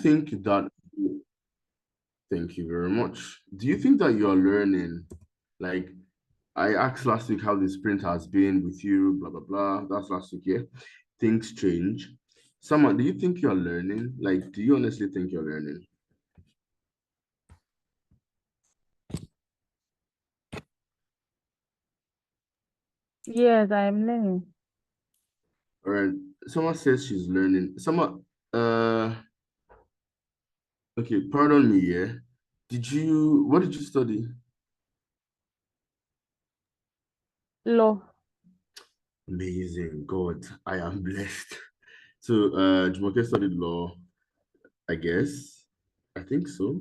think that, thank you very much. Do you think that you're learning? Like, I asked last week how the sprint has been with you, blah, blah, blah. That's last week, yeah. Things change. Someone, do you think you're learning? Like, do you honestly think you're learning? Yes, I am learning. All right. Someone says she's learning. Someone, okay, pardon me, yeah. What did you study? Law. Amazing. God, I am blessed. So, Jumoke studied law, I guess. I think so.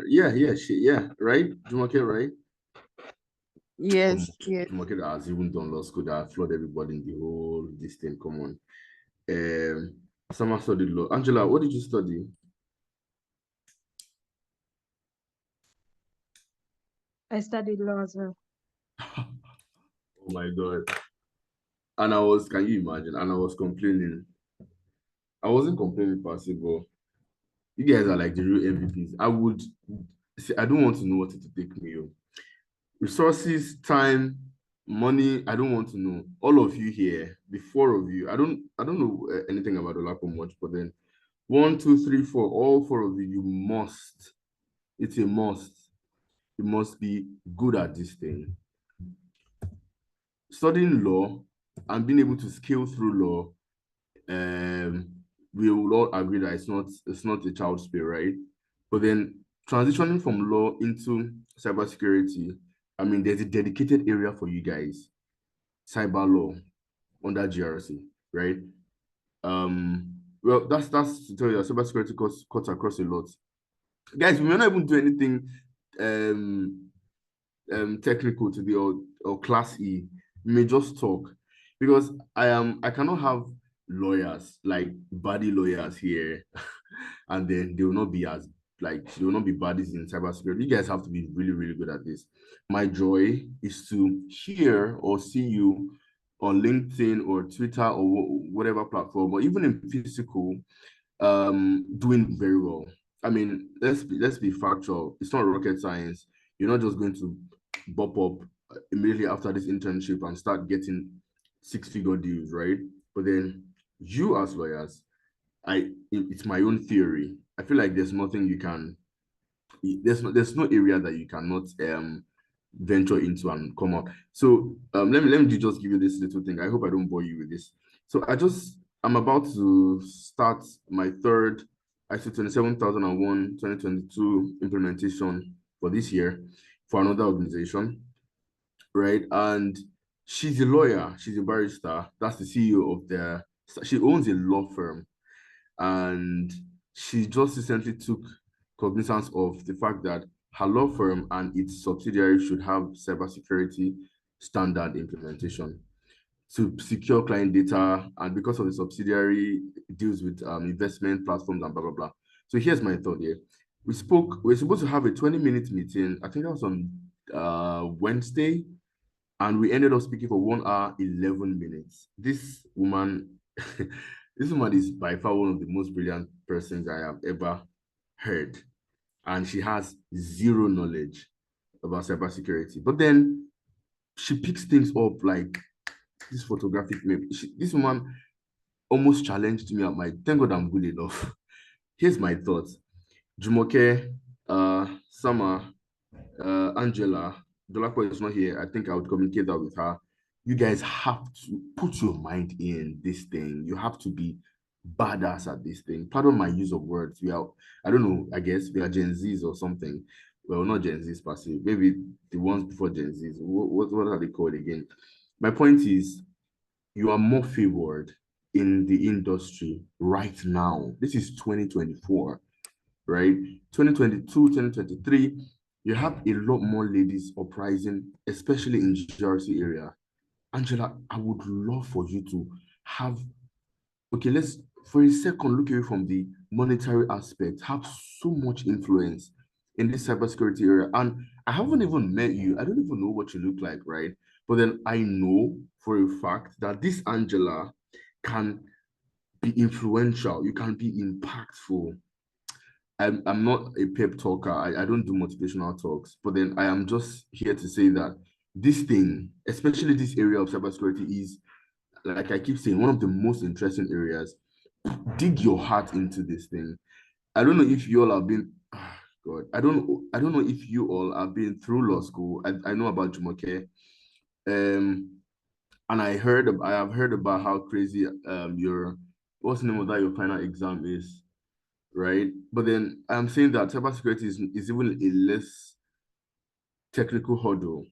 Yeah, right? Jumoke, right? Come Yes, on. yes. Jumoke that has even done law school that have flooded everybody in the whole this thing. Come on. Um, Someone studied law. Angela, what did you study? I studied law as well. Oh my God. Can you imagine? And I was complaining. I wasn't complaining passive, but you guys are like the real MVPs. I don't want to know what it will take me. Oh. Resources, time, money, I don't want to know. All of you here, the four of you, I don't know anything about Olapo much, but then one, two, three, four, all four of you, it's a must. You must be good at this thing. Studying law and being able to scale through law, um, we will all agree that it's not a child's play, right? But then transitioning from law into cybersecurity, I mean, there's a dedicated area for you guys, cyber law under GRC, right? Well, that's to tell you that cybersecurity cuts across a lot. Guys, we may not even do anything um technical today or class E. We may just talk because I cannot have lawyers like body lawyers here and then they will not be as like they will not be bodies in cybersecurity. You guys have to be really, really good at this. My joy is to hear or see you on LinkedIn or Twitter or whatever platform, or even in physical, doing very well. I mean, let's be factual. It's not rocket science. You're not just going to bop up immediately after this internship and start getting six-figure deals, right? But then you as lawyers, it's my own theory. I feel like there's no area that you cannot venture into and come out. So let me just give you this little thing. I hope I don't bore you with this. So I'm about to start my third ISO 27001 2022 implementation for this year for another organization, right? And she's a lawyer, she's a barrister. That's the CEO of she owns a law firm, and she just recently took cognizance of the fact that her law firm and its subsidiary should have cybersecurity standard implementation to secure client data, and because of the subsidiary deals with investment platforms and blah blah blah. So here's my thought here. We're supposed to have a 20-minute meeting. I think that was on Wednesday, and we ended up speaking for 1 hour 11 minutes. This woman is by far one of the most brilliant persons I have ever heard, and she has zero knowledge about cybersecurity. But then she picks things up like this photographic map. This woman almost challenged me at my. Thank God I'm good enough. Here's my thoughts. Jumoke, Sama, Angela, Dolapo is not here. I think I would communicate that with her. You guys have to put your mind in this thing. You have to be badass at this thing. Pardon my use of words. I don't know, I guess we are Gen Zs or something. Well, not Gen Zs per se. Maybe the ones before Gen Zs. What are they called again? My point is, you are more favored in the industry right now. This is 2024, right? 2022, 2023, you have a lot more ladies uprising, especially in GRC area. Angela, I would love for you to have, okay, let's for a second look away from the monetary aspect, have so much influence in this cybersecurity area. And I haven't even met you. I don't even know what you look like, right? But then I know for a fact that this Angela can be influential. You can be impactful. I'm not a pep talker. I don't do motivational talks, but then I am just here to say that this thing, especially this area of cybersecurity, is, like I keep saying, one of the most interesting areas. Dig your heart into this thing. I don't know if you all have been, God, I don't know if you all have been through law school. I know about Jumoke. And I have heard about how crazy your, what's the name of that, your final exam is, right? But then I'm saying that cybersecurity is even a less technical hurdle,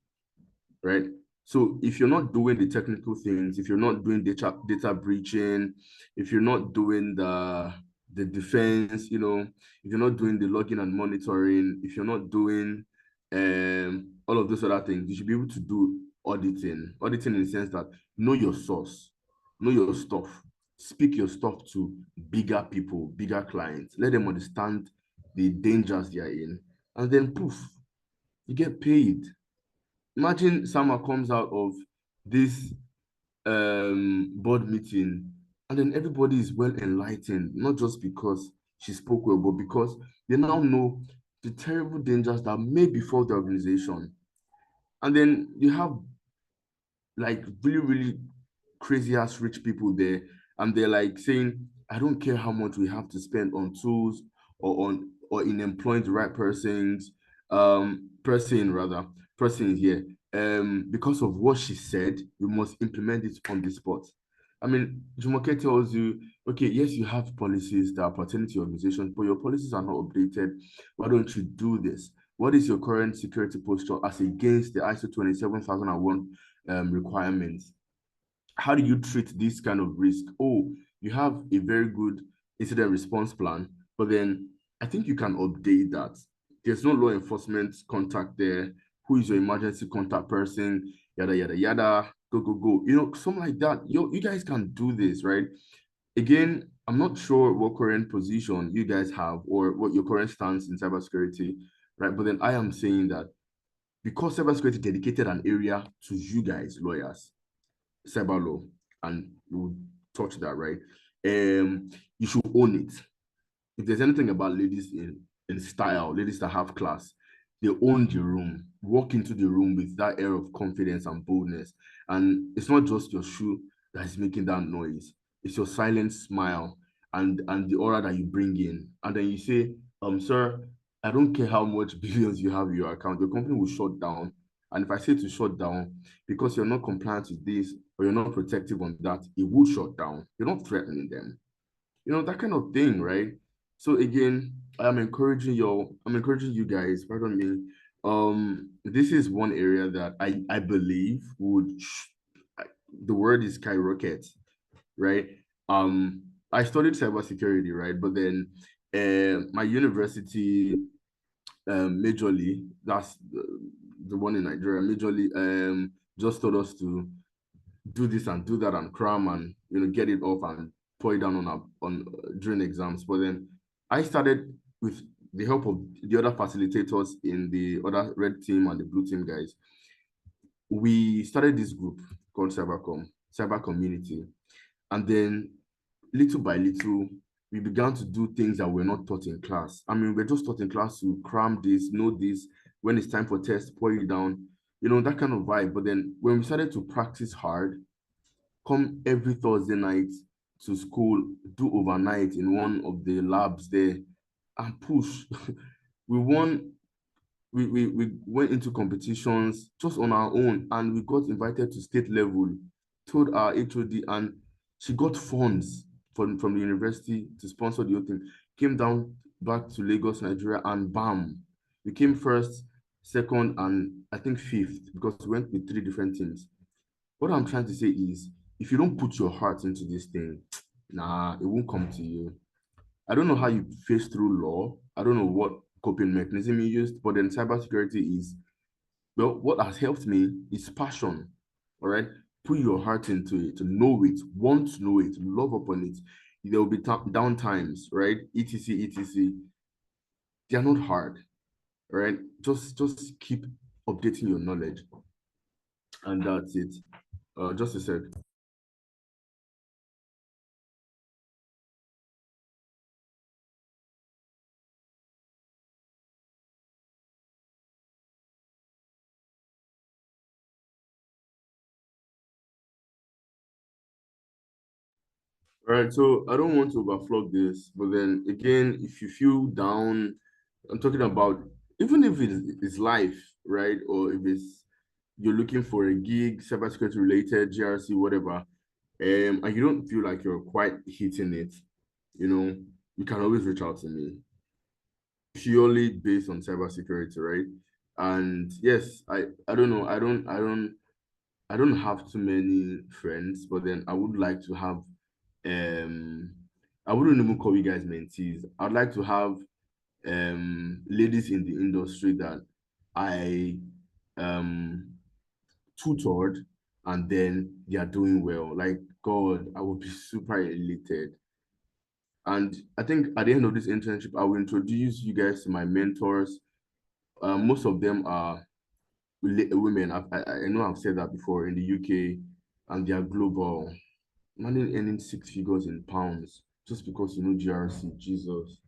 right? So if you're not doing the technical things, if you're not doing data breaching, if you're not doing the defense, if you're not doing the logging and monitoring, if you're not doing all of those other things, you should be able to do auditing. Auditing in the sense that know your source, know your stuff, speak your stuff to bigger people, bigger clients, let them understand the dangers they are in, and then poof, you get paid. Imagine Sama comes out of this board meeting and then everybody is well enlightened, not just because she spoke well, but because they now know the terrible dangers that may befall the organization. And then you have like really, really crazy ass rich people there, and they're like saying, I don't care how much we have to spend on tools or in employing the right person here. Because of what she said, we must implement it on the spot. I mean, Jumoke tells you, okay, yes, you have policies that are pertaining to your organization, but your policies are not updated. Why don't you do this? What is your current security posture as against the ISO 27001 requirements? How do you treat this kind of risk? Oh, you have a very good incident response plan, but then I think you can update that. There's no law enforcement contact there. Who is your emergency contact person? Yada, yada, yada. Go, go, go. Something like that. You guys can do this, right? Again, I'm not sure what current position you guys have or what your current stance in cybersecurity, right? But then I am saying that because cybersecurity dedicated an area to you guys, lawyers, cyber law, and we'll touch that, right? You should own it. If there's anything about ladies in style, ladies that have class, they own the room, walk into the room with that air of confidence and boldness. And it's not just your shoe that is making that noise, it's your silent smile and the aura that you bring in. And then you say, sir, I don't care how much billions you have in your account, your company will shut down. And if I say to shut down because you're not compliant with this or you're not protective on that, it will shut down. You're not threatening them, that kind of thing, right? So again, I'm encouraging you guys, pardon me. This is one area that I believe the word is skyrocket, right? I studied cybersecurity, right? But then my university, majorly, that's the one in Nigeria, majorly just told us to do this and do that and cram and get it off and pour it down on during exams. But then I started with the help of the other facilitators in the other red team and the blue team guys. We started this group called Cyber Community, and then little by little we began to do things that were not taught in class. I mean, we're just taught in class to cram this, know this. When it's time for test, pour it down, that kind of vibe. But then when we started to practice hard, come every Thursday night to school, do overnight in one of the labs there, and push. we won. We went into competitions just on our own, and we got invited to state level. Told our HOD, and she got funds from the university to sponsor the whole thing. Came down back to Lagos, Nigeria, and bam, we came first, second, and I think fifth because we went with three different teams. What I'm trying to say is, if you don't put your heart into this thing, nah, it won't come to you. I don't know how you face through law. I don't know what coping mechanism you used, but then cybersecurity is, well, what has helped me is passion. All right. Put your heart into it, to know it, want to know it, love upon it. There will be down times, right? etc, etc. They are not hard, right? Just keep updating your knowledge, and that's it. Just a sec. All right, so I don't want to overflog this, but then again, if you feel down, I'm talking about even if it's life, right? Or if it's you're looking for a gig, cybersecurity related, GRC, whatever, and you don't feel like you're quite hitting it, you know, you can always reach out to me. Purely based on cybersecurity, right? And yes, I don't know, I don't have too many friends, but then I would like to have um I wouldn't even call you guys mentees. I'd like to have ladies in the industry that I um tutored and then they are doing well. Like God, I would be super elated. And I think at the end of this internship, I will introduce you guys to my mentors. Most of them are women. I know I've said that before in the UK, and they are global. Imagine earning six figures in pounds just because you know GRC. Jesus,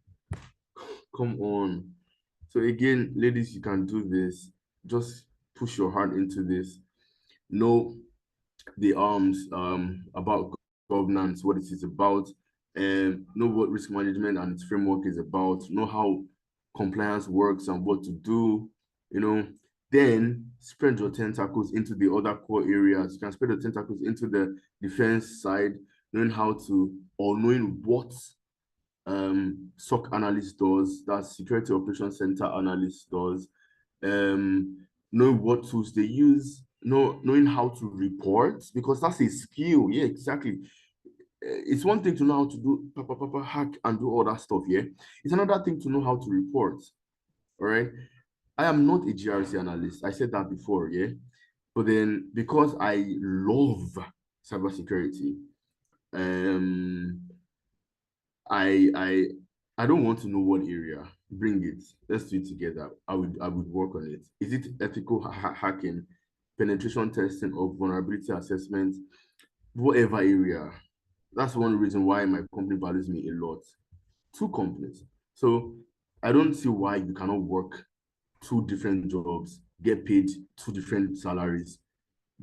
come on. So again, ladies, you can do this. Just push your heart into this. Know the arms about governance, what it is about, and know what risk management and its framework is about. Know how compliance works and what to do. You know, then spread your tentacles into the other core areas. You can spread your tentacles into the defense side, knowing how to or knowing what SOC analyst does, that's Security Operations Center analyst does, knowing what tools they use, knowing how to report, because that's a skill. Yeah, exactly. It's one thing to know how to do hack and do all that stuff. Yeah, it's another thing to know how to report. All right. I am not a GRC analyst. I said that before. Yeah, but then because I love cybersecurity, um, I I I don't want to know what area. Bring it. Let's do it together. I would work on it. Is it ethical hacking, penetration testing, or vulnerability assessment? Whatever area. That's one reason why my company values me a lot. Two companies. So I don't see why you cannot work two different jobs, get paid two different salaries,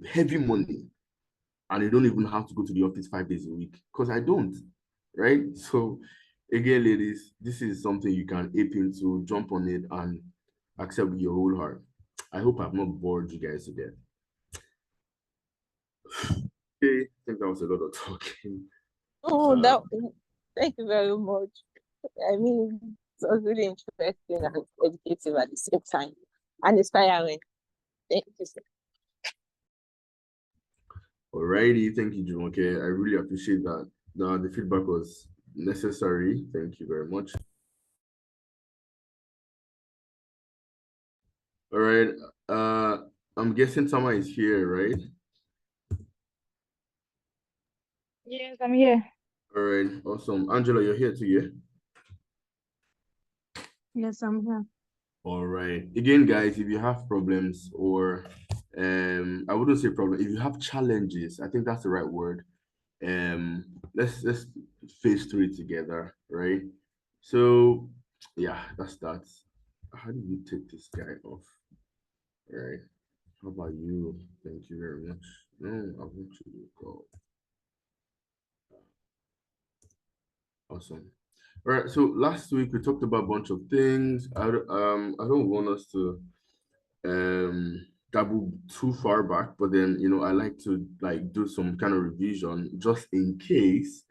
heavy money, and you don't even have to go to the office 5 days a week because I don't, right? So, again, ladies, this is something you can ape into, jump on it, and accept with your whole heart. I hope I've not bored you guys to death. Okay, I think that was a lot of talking. Oh, Uh, thank you very much. I mean, it was really interesting and educative at the same time and inspiring. Thank you. Alrighty, thank you, Jim. Okay, I really appreciate that. Now, the feedback was necessary. Thank you very much. All right, I'm guessing Tama is here, right? Yes, I'm here. All right, awesome. Angela, you're here too, yeah? Yes, I'm here. All right. Again, guys, if you have problems or I wouldn't say problem, if you have challenges, I think that's the right word. Let's face through it together, right? So yeah, that's that. How do you take this guy off? All right. How about you? Thank you very much. No, I want you to go. Awesome. All right. So last week we talked about a bunch of things. I don't want us to dabble too far back, but then I like to like do some kind of revision just in case.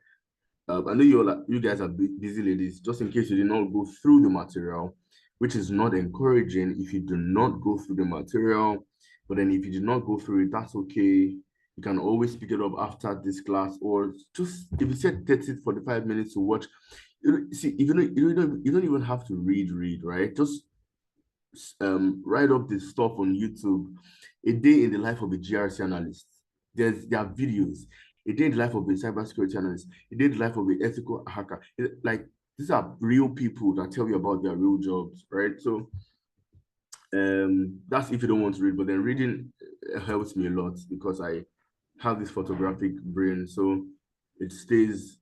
I know you guys are busy ladies, just in case you did not go through the material, which is not encouraging if you do not go through the material. But then if you did not go through it, that's okay. You can always pick it up after this class, or just if you said 30, 45 minutes to watch. See, if you don't even have to read, right? Just write up this stuff on YouTube. A day in the life of a GRC analyst. There are videos. A day in the life of a cybersecurity analyst. A day in the life of an ethical hacker. Like these are real people that tell you about their real jobs, right? So that's if you don't want to read, but then reading helps me a lot because I have this photographic brain, so it stays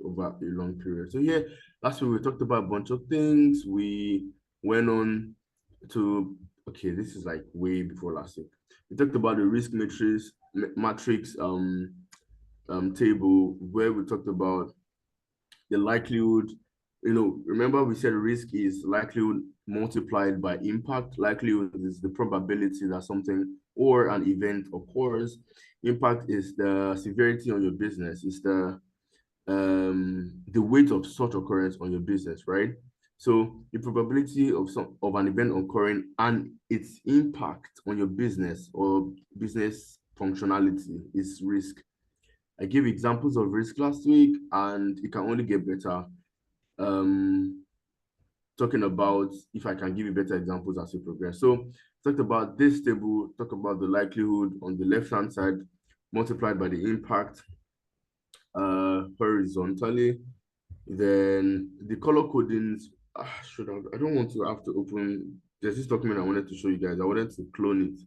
over a long period. So yeah, last week we talked about a bunch of things. We went on to okay, this is like way before last week. We talked about the risk matrix, table where we talked about the likelihood. Remember we said risk is likelihood multiplied by impact. Likelihood is the probability that something or an event occurs. Impact is the severity on your business. It's the weight of such occurrence on your business, right? So the probability of an event occurring and its impact on your business or business functionality is risk. I gave examples of risk last week, and it can only get better. Talking about if I can give you better examples as we progress. So talked about this table, talk about the likelihood on the left-hand side multiplied by the impact horizontally. Then the color codings, I don't want to have to open, there's this document I wanted to show you guys. I wanted to clone it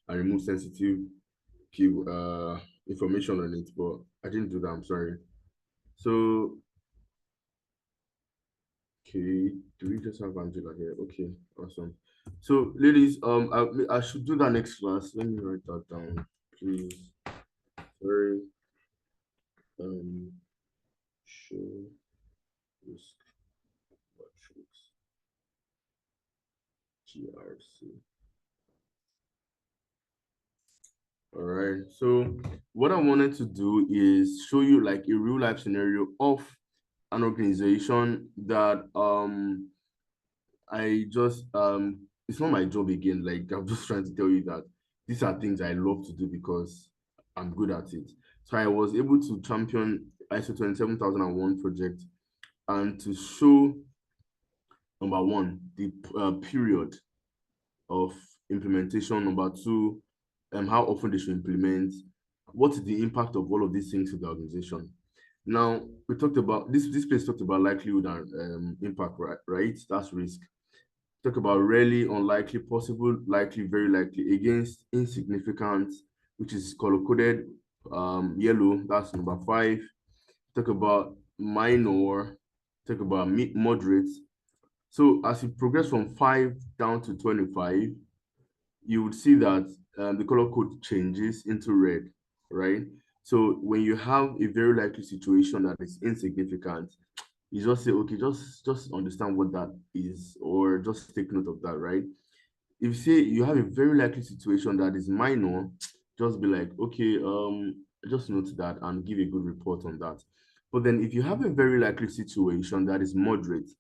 and remove sensitive key information on it, but I didn't do that, I'm sorry. So, okay, do we just have Angela here? Okay, awesome. So, ladies, I should do that next class. Let me write that down, please. Sorry. Show risk matrix GRC. All right. So what I wanted to do is show you like a real life scenario of an organization that I just it's not my job again. Like I'm just trying to tell you that these are things I love to do because I'm good at it. So I was able to champion ISO 27001 project and to show number one, the period of implementation, number two, how often they should implement, what is the impact of all of these things to the organization. Now, we talked about this place talked about likelihood and impact, right? That's risk. Talk about rarely, unlikely, possible, likely, very likely, against, insignificant, which is color coded yellow, that's number 5. Talk about minor, talk about moderate. So as you progress from 5 down to 25, you would see that the color code changes into red, right? So when you have a very likely situation that is insignificant, you just say, okay, just understand what that is, or just take note of that, right? If you say you have a very likely situation that is minor, just be like, okay, just note that and give a good report on that. But then if you have a very likely situation that is moderate,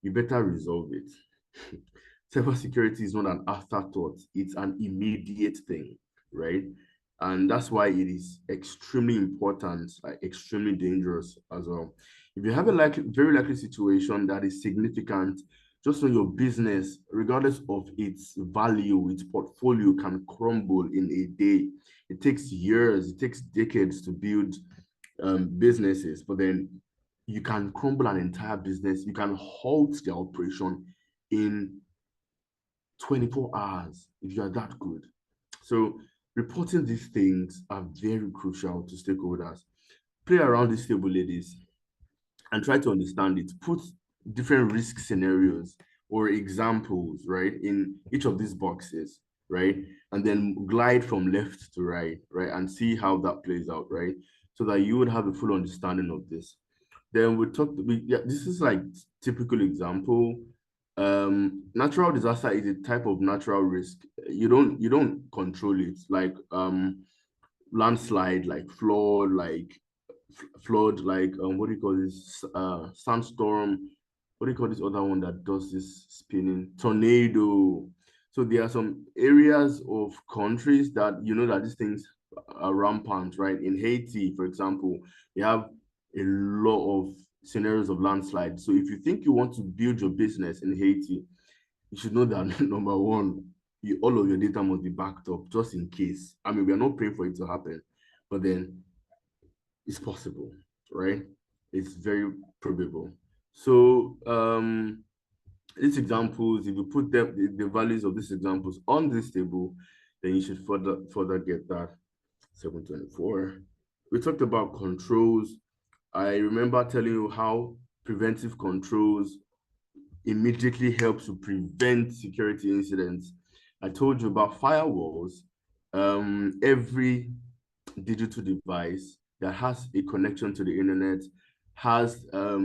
you better resolve it. Cybersecurity is not an afterthought, it's an immediate thing, right? And that's why it is extremely important, extremely dangerous as well. If you have a very likely situation that is significant, just know your business, regardless of its value, its portfolio can crumble in a day. It takes years, it takes decades to build businesses, but then you can crumble an entire business. You can halt their operation in 24 hours if you are that good. So reporting these things are very crucial to stakeholders. Play around this table, ladies, and try to understand it. Put different risk scenarios or examples, right, in each of these boxes, right? And then glide from left to right, right? And see how that plays out, right? So that you would have a full understanding of this. Then this is like typical example. Natural disaster is a type of natural risk. You don't control it, like landslide, like flood, like what do you call this? Sandstorm. What do you call this other one that does this spinning? Tornado. So there are some areas of countries that you know that these things are rampant, right? In Haiti, for example, you have a lot of scenarios of landslide. So if you think you want to build your business in Haiti, you should know that number one, all of your data must be backed up just in case. I mean, we are not praying for it to happen, but then it's possible, right? It's very probable. So these examples, if you put the values of these examples on this table, then you should further get that 724. We talked about controls. I remember telling you how preventive controls immediately helps to prevent security incidents. I told you about firewalls. Every digital device that has a connection to the internet, has a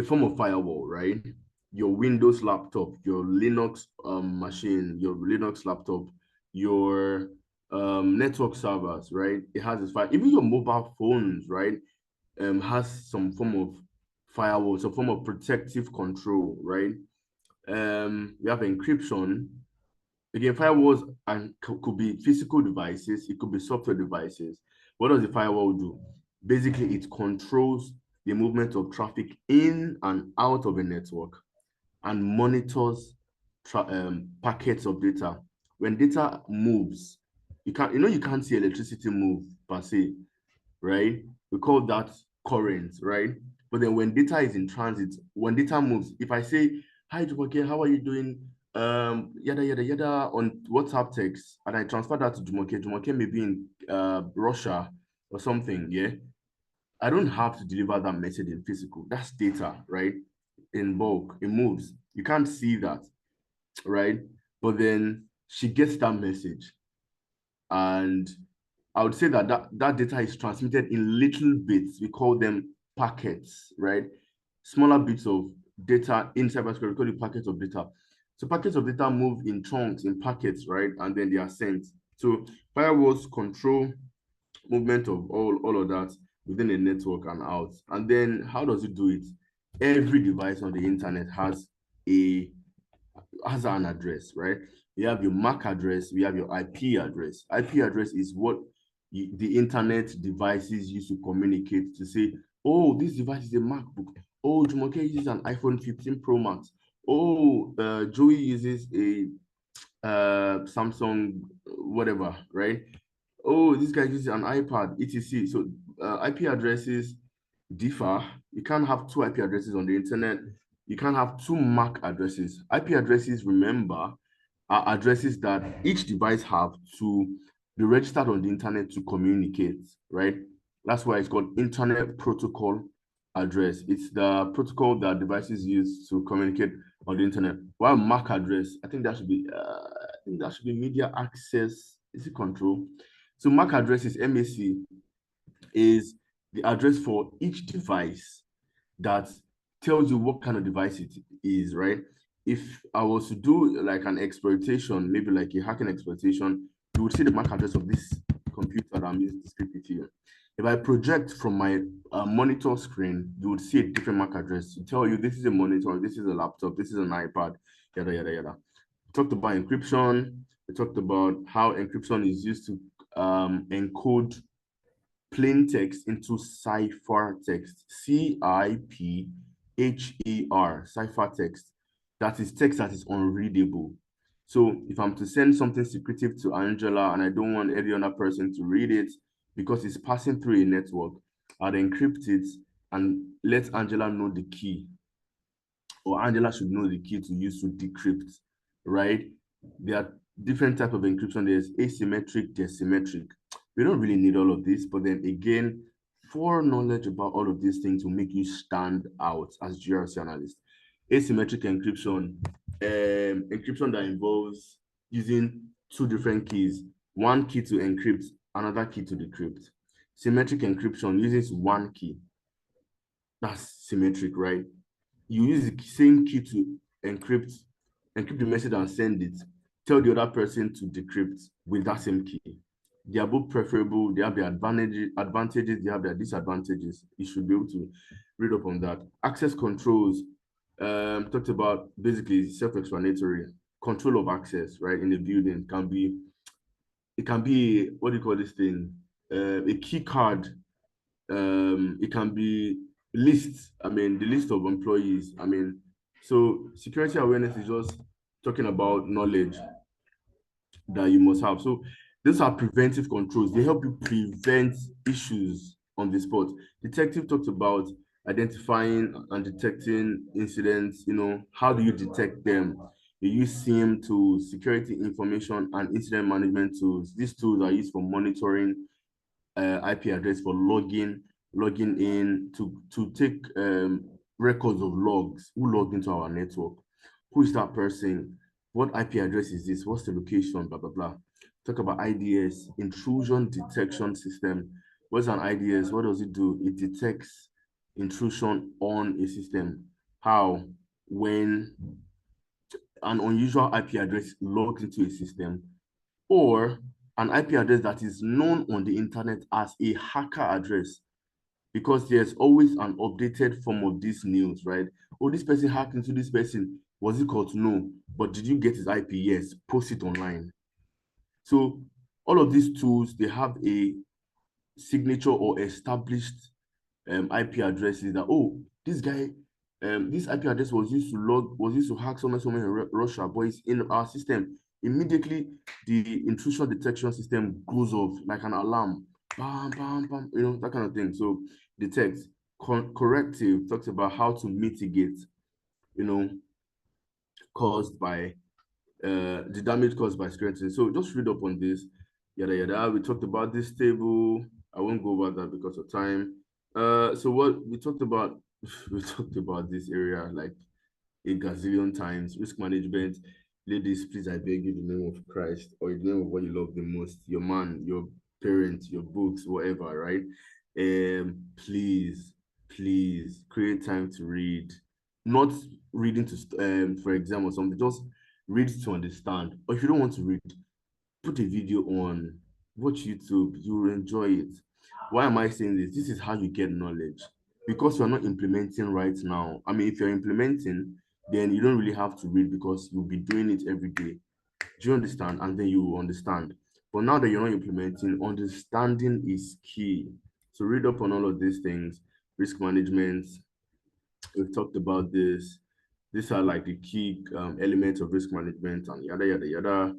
form of firewall, right? Your Windows laptop, your Linux machine, your Linux laptop, your network servers, right? It has this fire. Even your mobile phones, right? Has some form of firewall, some form of protective control, right? We have encryption. Again, firewalls and could be physical devices, it could be software devices. What does the firewall do? Basically, it controls the movement of traffic in and out of a network and monitors packets of data. When data moves, you can't see electricity move per se, right? We call that current, right? But then when data is in transit, when data moves, if I say, hi Jumoke, how are you doing? Yada yada yada on WhatsApp text, and I transfer that to Jumoke. Jumoke may be in Russia or something, yeah. I don't have to deliver that message in physical. That's data, right? In bulk, it moves. You can't see that, right? But then she gets that message, and I would say that that data is transmitted in little bits. We call them packets, right? Smaller bits of data in cybersecurity, we call it packets of data. So packets of data move in chunks, in packets, right? And then they are sent. So firewalls control movement of all of that within a network and out. And then how does it do it? Every device on the internet has an address, right? You have your MAC address, we have your IP address. IP address is what the internet devices use to communicate to say, oh, this device is a MacBook. Oh, Jumoke uses an iPhone 15 Pro Max. Oh, Joey uses a Samsung, whatever, right? Oh, this guy uses an iPad, etc. So IP addresses differ. You can't have two IP addresses on the internet. You can't have two MAC addresses. IP addresses, remember, are addresses that each device have to be registered on the internet to communicate, right? That's why it's called Internet Protocol address. It's the protocol that devices use to communicate on the internet. While MAC address, I think that should be media access. Is it control? So MAC address is MAC, is the address for each device that tells you what kind of device it is, right? If I was to do like an exploitation, maybe like a hacking exploitation, you would see the MAC address of this computer that I'm using to speak with you. If I project from my monitor screen, you would see a different MAC address to tell you this is a monitor, this is a laptop, this is an iPad, yada, yada, yada. We talked about encryption. We talked about how encryption is used to encode plain text into cipher text, CIPHER, cipher text. That is text that is unreadable. So if I'm to send something secretive to Angela and I don't want any other person to read it because it's passing through a network, I'd encrypt it and let Angela know the key, or Angela should know the key to use to decrypt, right? There are different types of encryption. There's asymmetric, there's symmetric. We don't really need all of this, but then again, foreknowledge about all of these things will make you stand out as GRC analyst. Asymmetric encryption, encryption that involves using two different keys, one key to encrypt, another key to decrypt. Symmetric encryption uses one key. That's symmetric, right? You use the same key to encrypt the message and send it. Tell the other person to decrypt with that same key. They are both preferable. They have their advantages, they have their disadvantages. You should be able to read up on that. Access controls, talked about, basically self-explanatory. Control of access, right, in the building it can be, what do you call this thing? A key card. It can be lists. I mean, the list of employees. I mean, so security awareness is just talking about knowledge that you must have. So these are preventive controls. They help you prevent issues on the spot. Detective talked about identifying and detecting incidents. How do you detect them? You use SIEM tools, security information and incident management tools. These tools are used for monitoring IP address, for logging in, to take records of logs. Who logged into our network? Who is that person? What IP address is this? What's the location? Blah blah blah. Talk about IDS, intrusion detection system. What's an IDS? What does it do? It detects intrusion on a system. How? When an unusual IP address logged into a system, or an IP address that is known on the internet as a hacker address, because there's always an updated form of this news, right? Oh, this person hacked into this person. Was it caught? No. But did you get his IP? Yes. Post it online. So all of these tools, they have a signature or established IP addresses that, oh, this guy, this IP address was used to hack somewhere in Russia, but it's in our system. Immediately, the intrusion detection system goes off like an alarm. Bam, bam, bam, that kind of thing. So detect. Corrective talks about how to mitigate, you know, caused by the damage caused by screening. So just read up on this, yada yada. We talked about this table. I won't go over that because of time. So what we talked about, we talked about this area like a gazillion times. Risk management. Ladies, please, I beg you, in the name of Christ, or in the name of what you love the most, your man, your parents, your books, whatever, right? Please, please create time to read. Not reading to for exam or something, just read to understand. Or if you don't want to read, put a video on, watch YouTube, you will enjoy it. Why am I saying this? This is how you get knowledge. Because you're not implementing right now. I mean, if you're implementing, then you don't really have to read because you'll be doing it every day. Do you understand? And then you will understand. But now that you're not implementing, understanding is key. So read up on all of these things, risk management. We've talked about this. These are like the key elements of risk management and yada yada yada.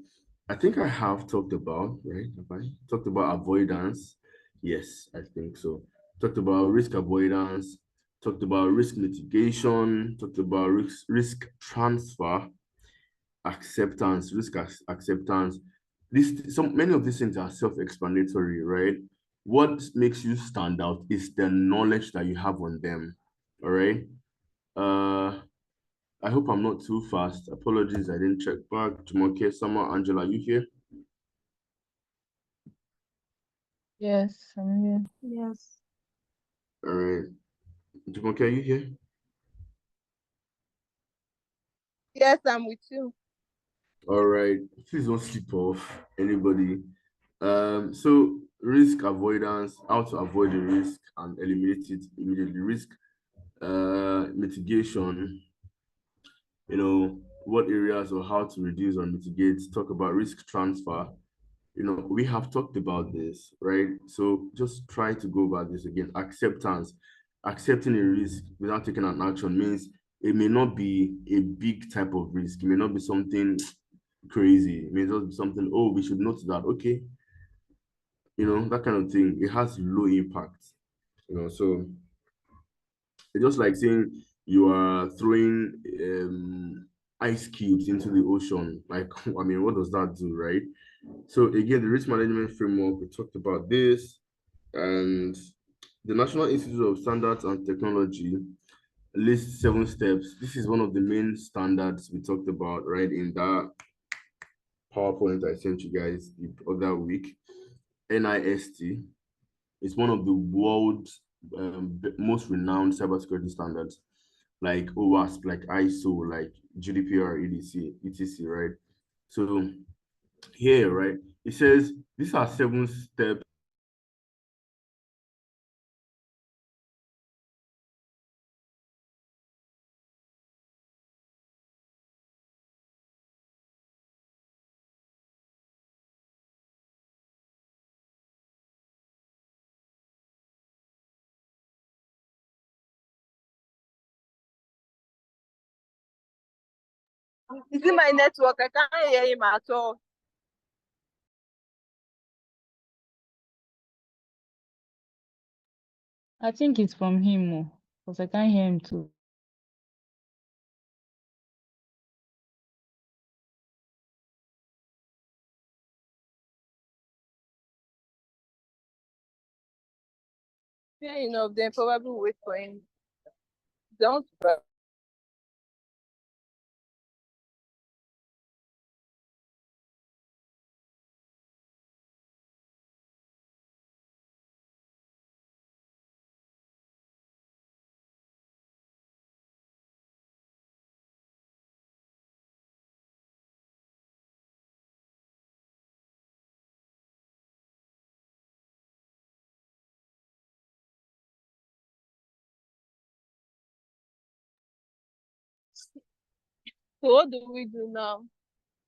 I think I have talked about, right? Have I talked about avoidance? Yes, I think so. Talked about risk avoidance, talked about risk mitigation, talked about risk transfer, acceptance, acceptance. Many of these things are self-explanatory, right? What makes you stand out is the knowledge that you have on them. All right. I hope I'm not too fast. Apologies, I didn't check back. Jumoke, Summer, Angela, you here? Yes, I'm here. Yes. All right. Jumoke, are you here? Yes, I'm with you. All right. Please don't sleep off anybody. So risk avoidance, how to avoid the risk and eliminate it immediately. Risk mitigation, what areas or how to reduce or mitigate. Talk about risk transfer. We have talked about this, right? So just try to go about this again. Acceptance. Accepting a risk without taking an action means it may not be a big type of risk. It may not be something crazy. It may just be something, oh, we should note that. Okay. That kind of thing. It has low impact. So it's just like saying you are throwing ice cubes into the ocean. Like, I mean, what does that do, right? So again, the risk management framework, we talked about this, and the National Institute of Standards and Technology lists 7 steps. This is one of the main standards we talked about, right, in that PowerPoint I sent you guys the other week. NIST is one of the world's most renowned cybersecurity standards, like OWASP, like ISO, like GDPR, EDC, etc., right? So here, right, it says these are 7 steps Is it my network? I can't hear him at all. I think it's from him, because I can't hear him too. Fair enough, then probably wait for him. Don't So what do we do now?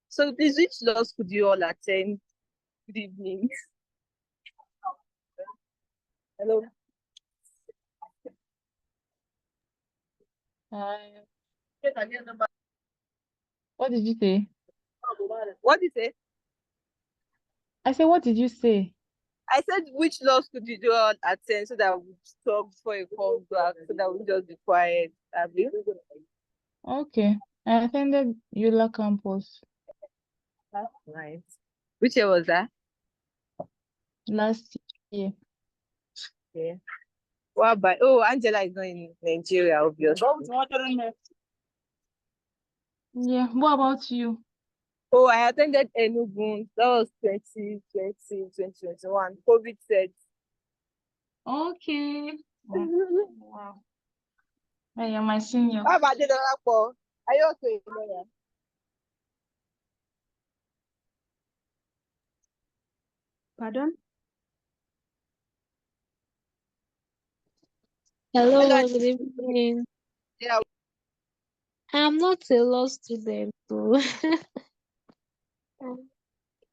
So please, which law school do you all attend? Good evening. Hello. Uh, what did you say? What did you say? I said, what did you say? I said, which law school did you all attend so that we talk before you come back, so that we just be quiet, Abby? Okay. I attended Yola campus That's nice. Which year was that? last year. Yeah. What about, oh, Angela is not in Nigeria, obviously. Yeah. What about you? Oh, I attended Enugu. That was 2020, 2021. COVID said. Okay. Wow. Hey, you're my senior. How about Adeolapo? Are you also a lawyer? Pardon? Hello, Hello, good evening. yeah. I'm not a law student, though.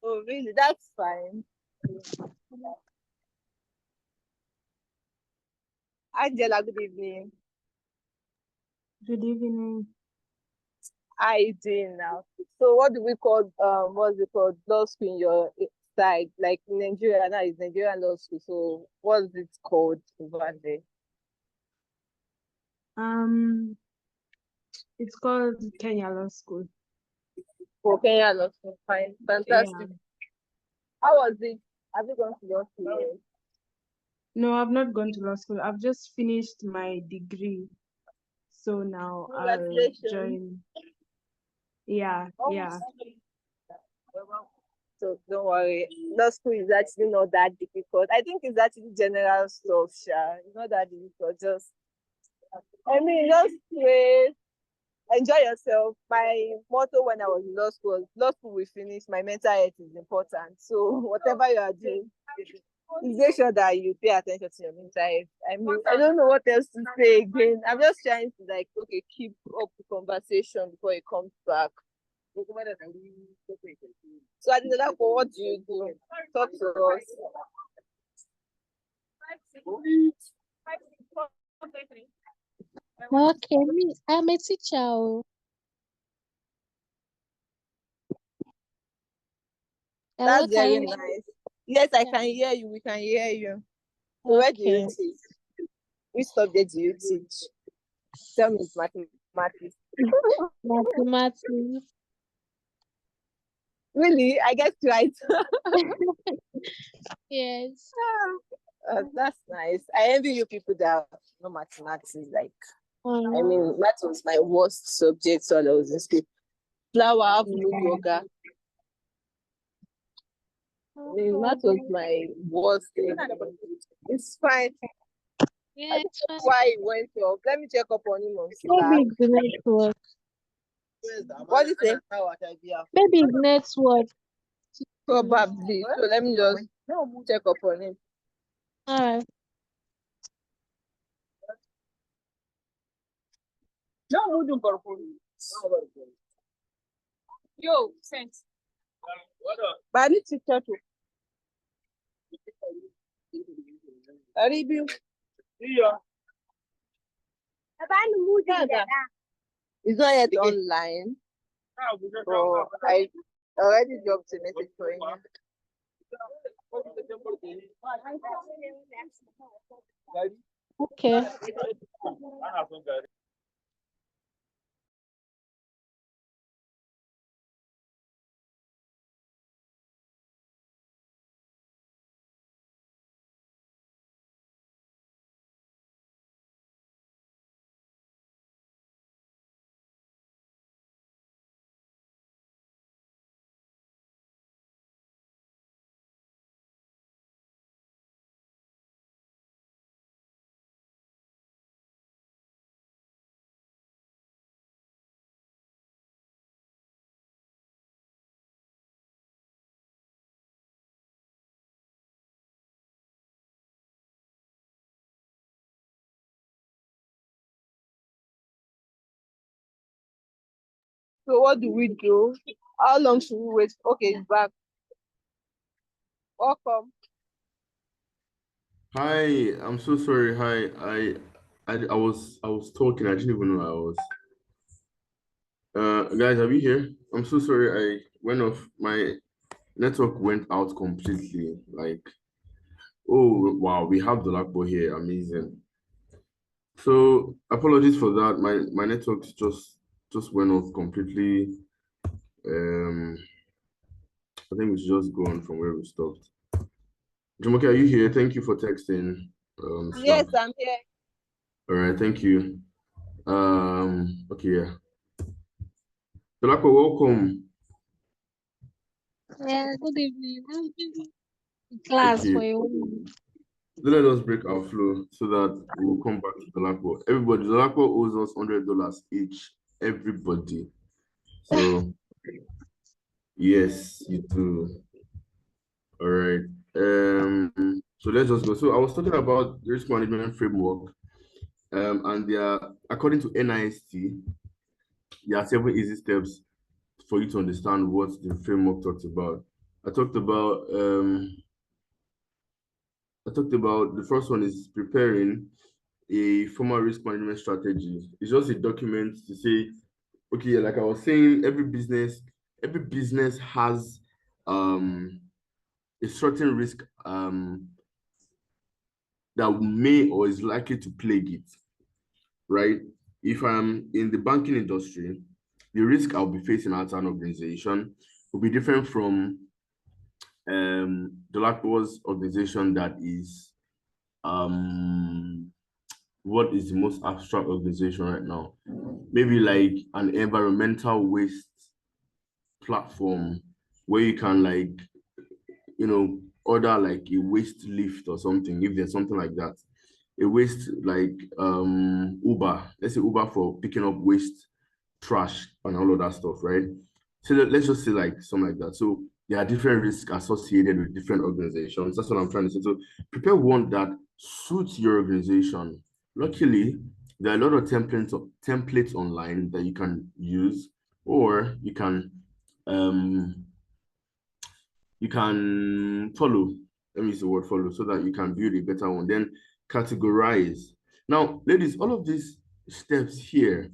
Oh, really? That's fine. Angela, good evening. Good evening. How are you doing now? So what do we call what's it called, law school in your side? Like in Nigeria now is Nigerian law school. So what's it called over there? It's called Kenya Law School. For Kenya law school, fine, fantastic. Yeah. How was it? Have you gone to law school yet? No, I've not gone to law school. I've just finished my degree. So now I'll Congratulations. join. Yeah, yeah. So don't worry. Law school is actually not that difficult. I think it's actually general stuff, Sha. It's not that difficult. Just just pray, enjoy yourself. My motto when I was in law school we finish, my mental health is important. So whatever you are doing, make sure that you pay attention to your mental health. I mean, I don't know what else to say again. I'm just trying to keep up the conversation before it comes back. So at the end, what do you do? Talk to us. Okay, me, I'm a teacher. Oh. Hello, That's very can you? nice. Yes, I Yeah. can hear you. We can hear you. So where do you Okay. teach? Which subject do you teach? Tell me it's mathematics. Mathematics. Really? I get right. Yes. That's nice. I envy you people that know mathematics. Like, I Um, mean, math was my worst subject while I was in school. Flower, blue yeah. yoga. I mean, math was my worst thing. It's fine. I Yeah, don't it's know fine. why it went off. Let me check up on him on Maybe Slack. it's the network. What do you say? Maybe it's network. Probably. So let me just check up on him. All right. Yo, thanks. But I need to check it. Aribi. It's not yet online. But I already dropped a message for him. Okay. So what do we do? How long should we wait? Okay, he's back. Welcome. Hi, I'm so sorry. Hi, I was talking. I didn't even know I was. Guys, are we here? I'm so sorry. I went off. My network went out completely. Like, oh wow, we have the Lakbo here. Amazing. So apologies for that. My network just went off completely. Um, I think we should just go on from where we stopped. Jumoke, are you here? Thank you for texting. Slack. Yes, I'm here. All right, thank you. Okay, yeah. Dolako, welcome. Yeah, good evening. Class Okay, for a woman. let us break our flow so that we'll come back to Dolako. Everybody, Dolako owes us $100 each. Everybody. So yes, you do. All right. So let's just go. So I was talking about the risk management framework. And there are, according to NIST, there are 7 easy steps for you to understand what the framework talks about. I talked about the first one is preparing a formal risk management strategy. It's just a document to say, okay, like I was saying, every business has a certain risk that may or is likely to plague it, right? If I'm in the banking industry, the risk I'll be facing as an organization will be different from the Lakwa's organization that is what is the most abstract organization right now? Maybe like an environmental waste platform where you can like, order like a waste lift or something, if there's something like that. A waste like Uber, let's say Uber for picking up waste, trash, and all of that stuff, right? So let's just say like something like that. So there are different risks associated with different organizations. That's what I'm trying to say. So prepare one that suits your organization. Luckily, there are a lot of templates online that you can use, or um you can follow. Let me use the word follow so that you can build a better one. Then categorize. Now, ladies, all of these steps here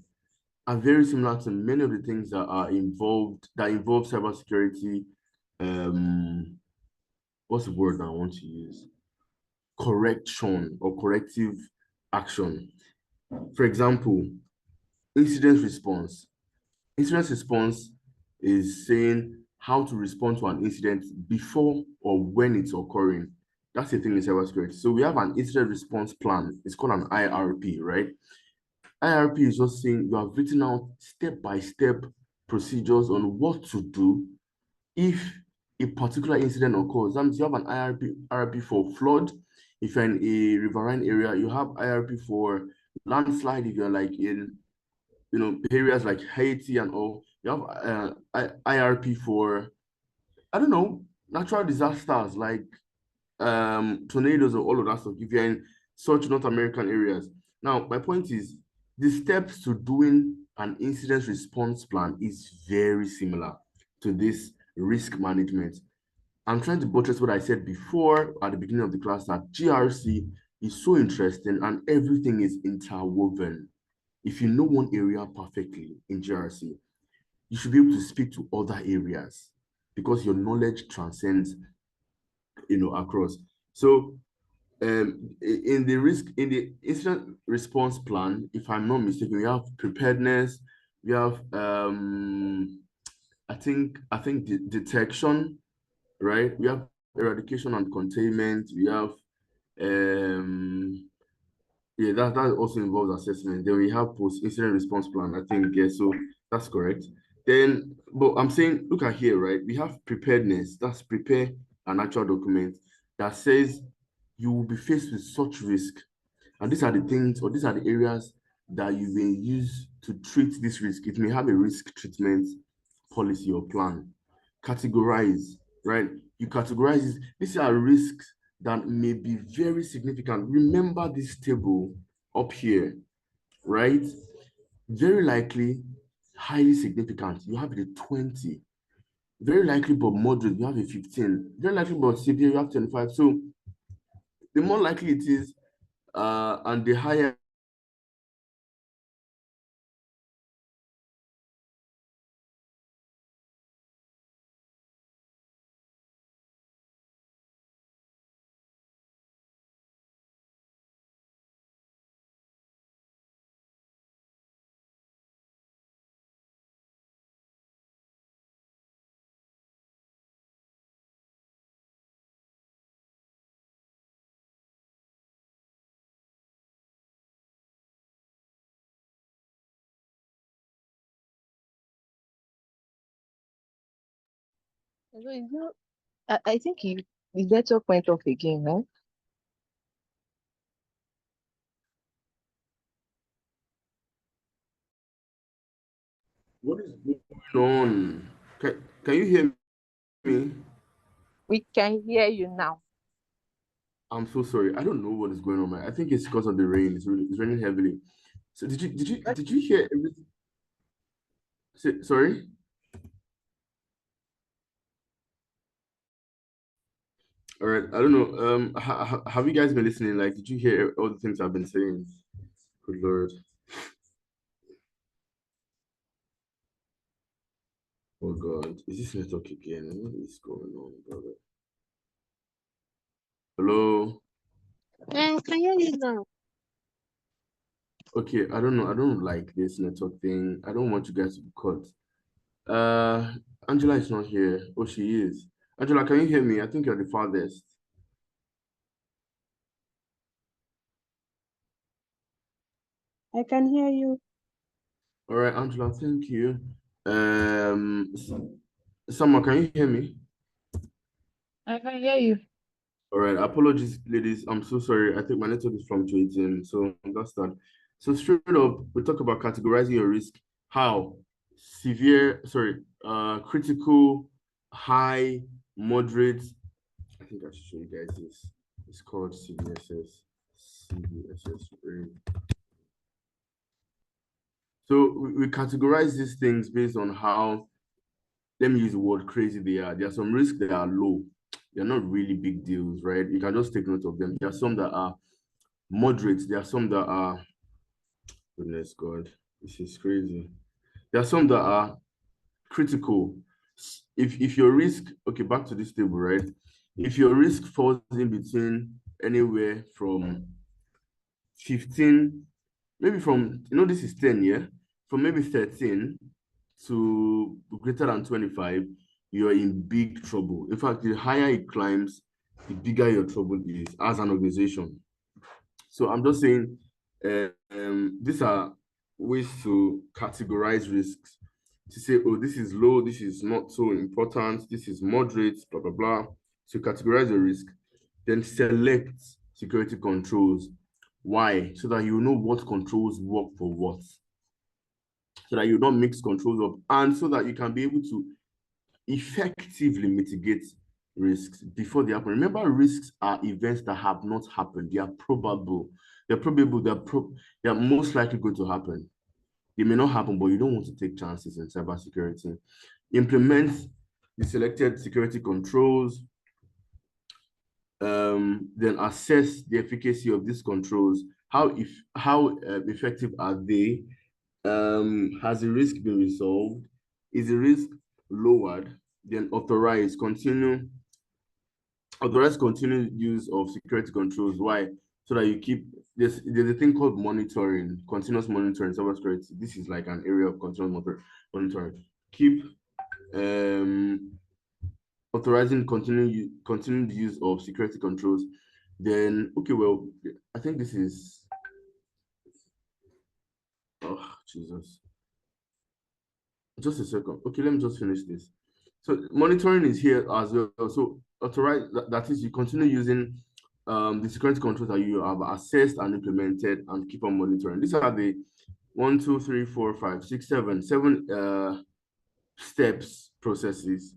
are very similar to many of the things that are involved that involve cybersecurity. What's the word I want to use? Correction or corrective action. For example, incident response. Incident response is saying how to respond to an incident before or when it's occurring. That's the thing in cybersecurity. So we have an incident response plan. It's called an IRP, right? IRP is just saying you have written out step-by-step procedures on what to do if a particular incident occurs. That means you have an IRP for flood. If you're in a riverine area, you have IRP for landslide. If you're like in areas like Haiti and all, you have IRP for, I don't know, natural disasters like tornadoes or all of that stuff if you're in such North American areas. Now, my point is the steps to doing an incident response plan is very similar to this risk management. I'm trying to buttress what I said before at the beginning of the class that GRC is so interesting and everything is interwoven. If you know one area perfectly in GRC, you should be able to speak to other areas because your knowledge transcends, across. So, in the incident response plan, if I'm not mistaken, we have preparedness, we have I think detection, right? We have eradication and containment. We have yeah, that also involves assessment. Then we have post-incident response plan. I think, yeah, so that's correct. Then, but I'm saying, look at here, right? We have preparedness. That's prepare an actual document that says you will be faced with such risk. And these are the things, or these are the areas that you will use to treat this risk. It may have a risk treatment policy or plan. Categorize, right? You categorize this. These are risks that may be very significant. Remember this table up here, right? Very likely highly significant, you have a 20. Very likely but moderate, you have a 15. Very likely but severe, you have 25. So the more likely it is, and the higher So I think the network went off again, right? what is going on? Can you hear me? We can hear you now. I'm so sorry. I don't know what is going on, man. I think it's because of the rain. It's raining heavily. So did you hear everything? Sorry? All right. I don't know. Have you guys been listening? Like, did you hear all the things I've been saying? Good Lord. Oh God. Is this network again? What is going on, brother? Hello? Can you hear you now? Okay, I don't know. I don't like this network thing. I don't want you guys to be caught. Angela is not here. Oh, she is. Angela, can you hear me? I think you're the farthest. I can hear you. All right, Angela, thank you. Summer, can you hear me? I can hear you. All right, apologies, ladies. I'm so sorry. I think my network is fluctuating, so that's that. So straight up, we talk about categorizing your risk. How? Severe, sorry, critical, high, moderate. I think I should show you guys this. It's called CVSS. CVSS. So we categorize these things based on how, let me use the word crazy they are. There are some risks that are low. They're not really big deals, right? You can just take note of them. There are some that are moderate. There are some that are, goodness God, this is crazy. There are some that are critical. If your risk, okay, back to this table, right? If your risk falls in between anywhere from 15, maybe from, this is 10, yeah? From maybe 13 to greater than 25, you're in big trouble. In fact, the higher it climbs, the bigger your trouble is as an organization. So I'm just saying, these are ways to categorize risks to say, oh, this is low, this is not so important, this is moderate, blah, blah, blah. So categorize the risk, then select security controls. Why? So that you know what controls work for what. So that you don't mix controls up, and so that you can be able to effectively mitigate risks before they happen. Remember, risks are events that have not happened. They are probable. They're probable. They're most likely going to happen. They may not happen, but you don't want to take chances in cybersecurity. Implement the selected security controls. Then assess the efficacy of these controls. How effective are they? Has the risk been resolved? Is the risk lowered? Then authorize continued use of security controls. Why? So that you keep there's a thing called monitoring, continuous monitoring, cybersecurity. This is like an area of continuous monitoring. Keep authorizing continued use of security controls. Then okay, well, I think this is, oh Jesus. Just a second. Okay, let me just finish this. So monitoring is here as well. So authorize that is, you continue using the security controls that you have assessed and implemented, and keep on monitoring. These are the 1, 2, 3, 4, 5, 6, 7 steps processes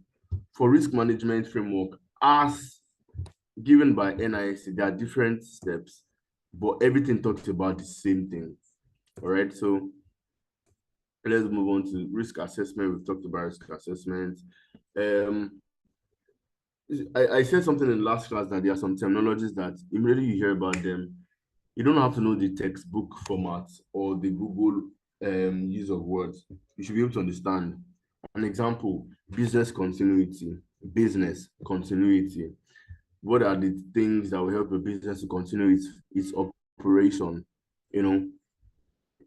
for risk management framework as given by NIST. There are different steps, but everything talks about the same thing. All right. So let's move on to risk assessment. We've talked about risk assessment. I said something in last class that there are some terminologies that immediately you hear about them, you don't have to know the textbook format or the Google use of words. You should be able to understand. An example, business continuity. Business continuity. What are the things that will help a business to continue its operation? You know,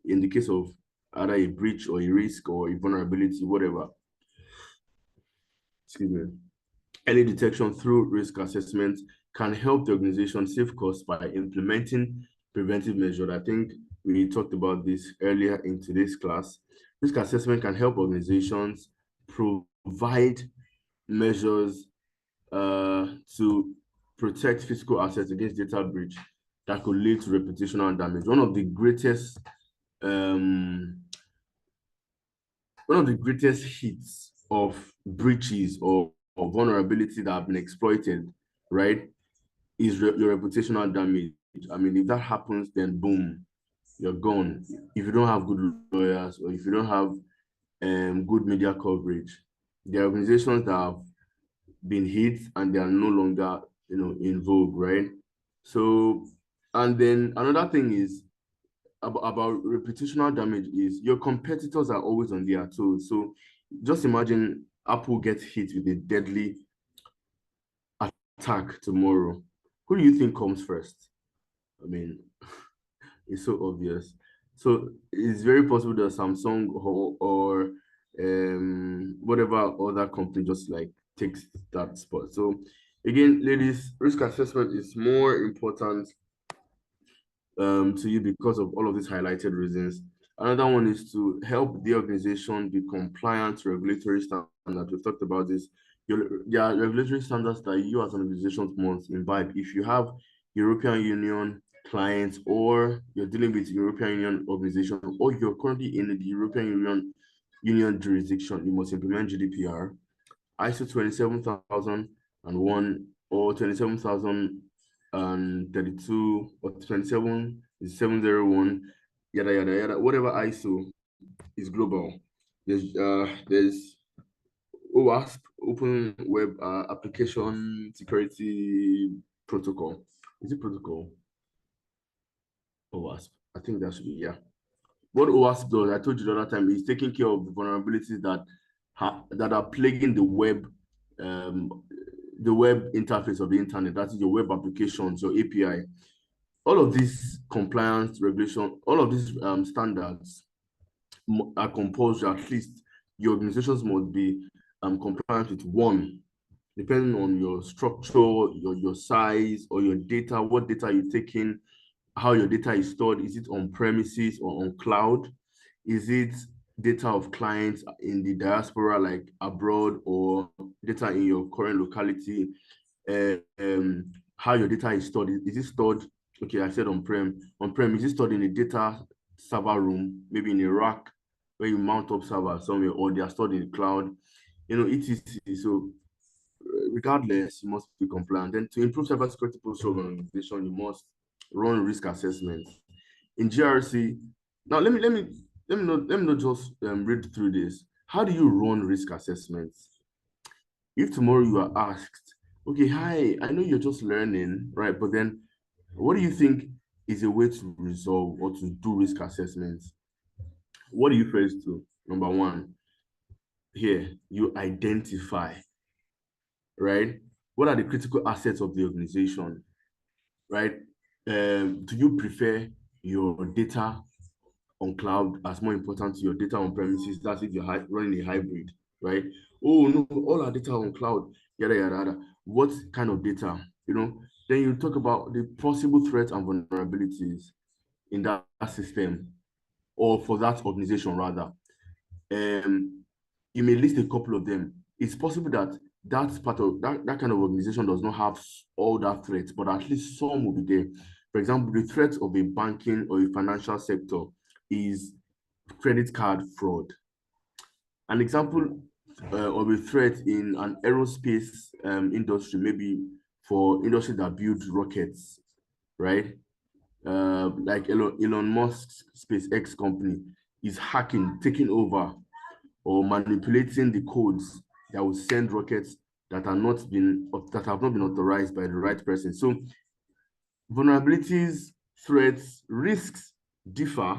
in the case of either a breach or a risk or a vulnerability, whatever. Excuse me. Early detection through risk assessment can help the organization save costs by implementing preventive measures. I think we talked about this earlier in today's class. Risk assessment can help organizations provide measures to protect physical assets against data breach that could lead to reputational damage. One of the greatest hits of breaches or vulnerability that have been exploited, right, is your reputational damage. I mean, if that happens, then boom, you're gone. If you don't have good lawyers or if you don't have good media coverage, there are organizations that have been hit and they are no longer, in vogue, right? So, and then another thing is about reputational damage is your competitors are always on their toes. So just imagine Apple gets hit with a deadly attack tomorrow. Who do you think comes first? I mean, it's so obvious. So it's very possible that Samsung or whatever other company just like takes that spot. So again, ladies, risk assessment is more important to you because of all of these highlighted reasons. Another one is to help the organization be compliant to regulatory standards. We've talked about this. There are regulatory standards that you as an organization must imbibe. If you have European Union clients or you're dealing with European Union organization or you're currently in the European Union jurisdiction, you must implement GDPR, ISO 27001 or 27032 or 27701, yada yada yada, whatever ISO is global. There's OWASP, Open Web Application Security Protocol. Is it protocol? OWASP. I think that should be, yeah. What OWASP does, I told you the other time, is taking care of the vulnerabilities that are plaguing the web interface of the internet. That is your web applications, your API. All of these compliance regulation, all of these standards are composed. At least your organizations must be compliant with one, depending on your structure, your size, or your data, what data you're taking, how your data is stored. Is it on premises or on cloud? Is it data of clients in the diaspora, like abroad, or data in your current locality? How your data is stored? Is it stored? Okay, I said on-prem. On-prem, is it stored in a data server room, maybe in a rack where you mount up servers somewhere, or they are stored in the cloud? etc. So regardless, you must be compliant. Then to improve cybersecurity posture of an organization, you must run risk assessment. In GRC, now let me not just read through this. How do you run risk assessments? If tomorrow you are asked, okay, hi, I know you're just learning, right? But then what do you think is a way to resolve or to do risk assessments? What do you first do? Number one, here, you identify, right? What are the critical assets of the organization, right? Do you prefer your data on cloud as more important to your data on premises? That's if you're running a hybrid, right? Oh no, all our data on cloud, yada yada yada. What kind of data? Then you talk about the possible threats and vulnerabilities in that system, or for that organization rather. You may list a couple of them. It's possible that that's part of that kind of organization does not have all that threats, but at least some will be there. For example, the threat of a banking or a financial sector is credit card fraud. An example of a threat in an aerospace industry, maybe for industry that builds rockets, right? Like Elon Musk's SpaceX company. is hacking, taking over, or manipulating the codes that will send rockets that have not been authorized by the right person. So vulnerabilities, threats, risks differ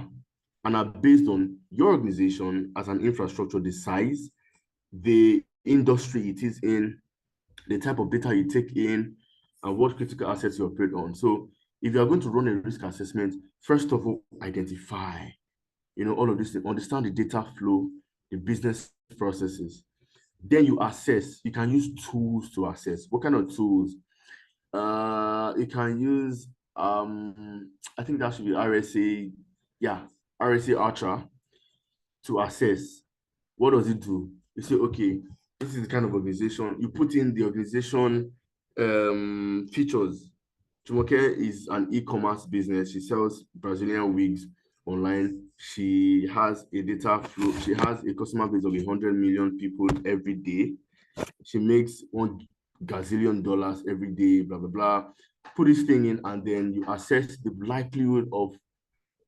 and are based on your organization as an infrastructure, the size, the industry it is in, the type of data you take in, and what critical assets you operate on. So if you are going to run a risk assessment, first of all, identify, all of this, understand the data flow, the business processes. Then you assess. You can use tools to assess. What kind of tools? You can use, I think that should be RSA, yeah, RSA Archer to assess. What does it do? You say, okay, this is the kind of organization. You put in the organization features. Jumoke is an e-commerce business. She sells Brazilian wigs online. She has a data flow. She has a customer base of 100 million people every day. She makes $1 gazillion every day, blah, blah, blah. Put this thing in, and then you assess the likelihood of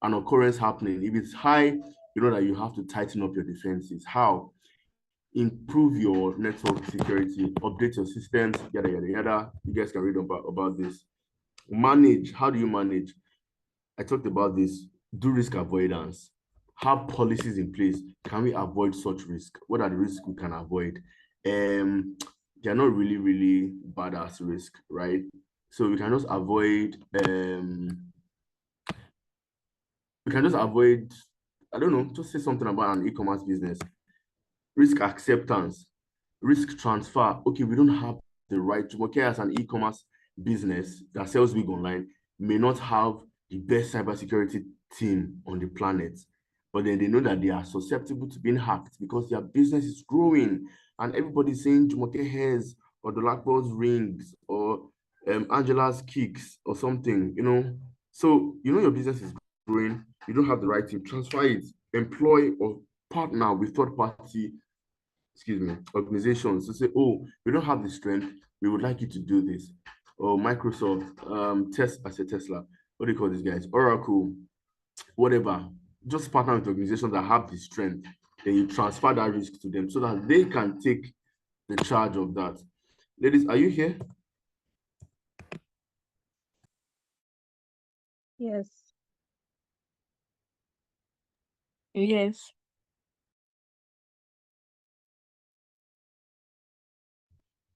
an occurrence happening. If it's high, you know that you have to tighten up your defenses. How? Improve your network security, update your systems, yada, yada, yada. You guys can read about this. Manage. How do you manage? I talked about this. Do risk avoidance. Have policies in place. Can we avoid such risk? What are the risks we can avoid? They're not really, really badass risk, right? So we can just avoid, I don't know, just say something about an e-commerce business. Risk acceptance, risk transfer. Okay, we don't have the right to work as an e-commerce business that sells wig online, may not have the best cybersecurity team on the planet, but then they know that they are susceptible to being hacked because their business is growing and everybody's saying Jumoke hairs or Dolakbo's rings or Angela's kicks or something, So your business is growing, you don't have the right team, transfer it, employ or partner with third-party organizations to say, oh, we don't have the strength, we would like you to do this. Or Microsoft, I said Tesla, what do you call these guys? Oracle, whatever. Just partner with organizations that have the strength. Then you transfer that risk to them so that they can take the charge of that. Ladies, are you here? Yes. Yes.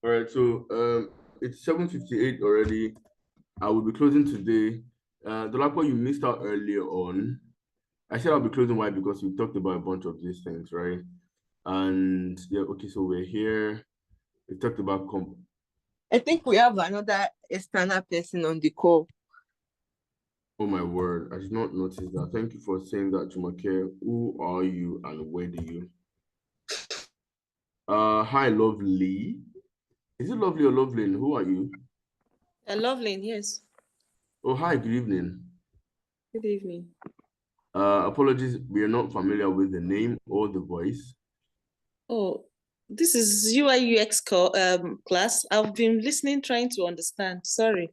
All right, so it's 7:58 already. I will be closing today. Dolapo, you missed out earlier on. I said I'll be closing. Why? Because we talked about a bunch of these things, right? And yeah, okay, so we're here. We talked about I think we have another external person on the call. oh my word, I did not notice that. Thank you for saying that, Jumoke. Who are you and where do you? Hi, Lovely. Is it Lovely or Lovelyn? Who are you? Lovely, yes. Oh, hi, good evening. Good evening. Apologies, we are not familiar with the name or the voice. Oh, this is UI UX class. I've been listening, trying to understand. Sorry.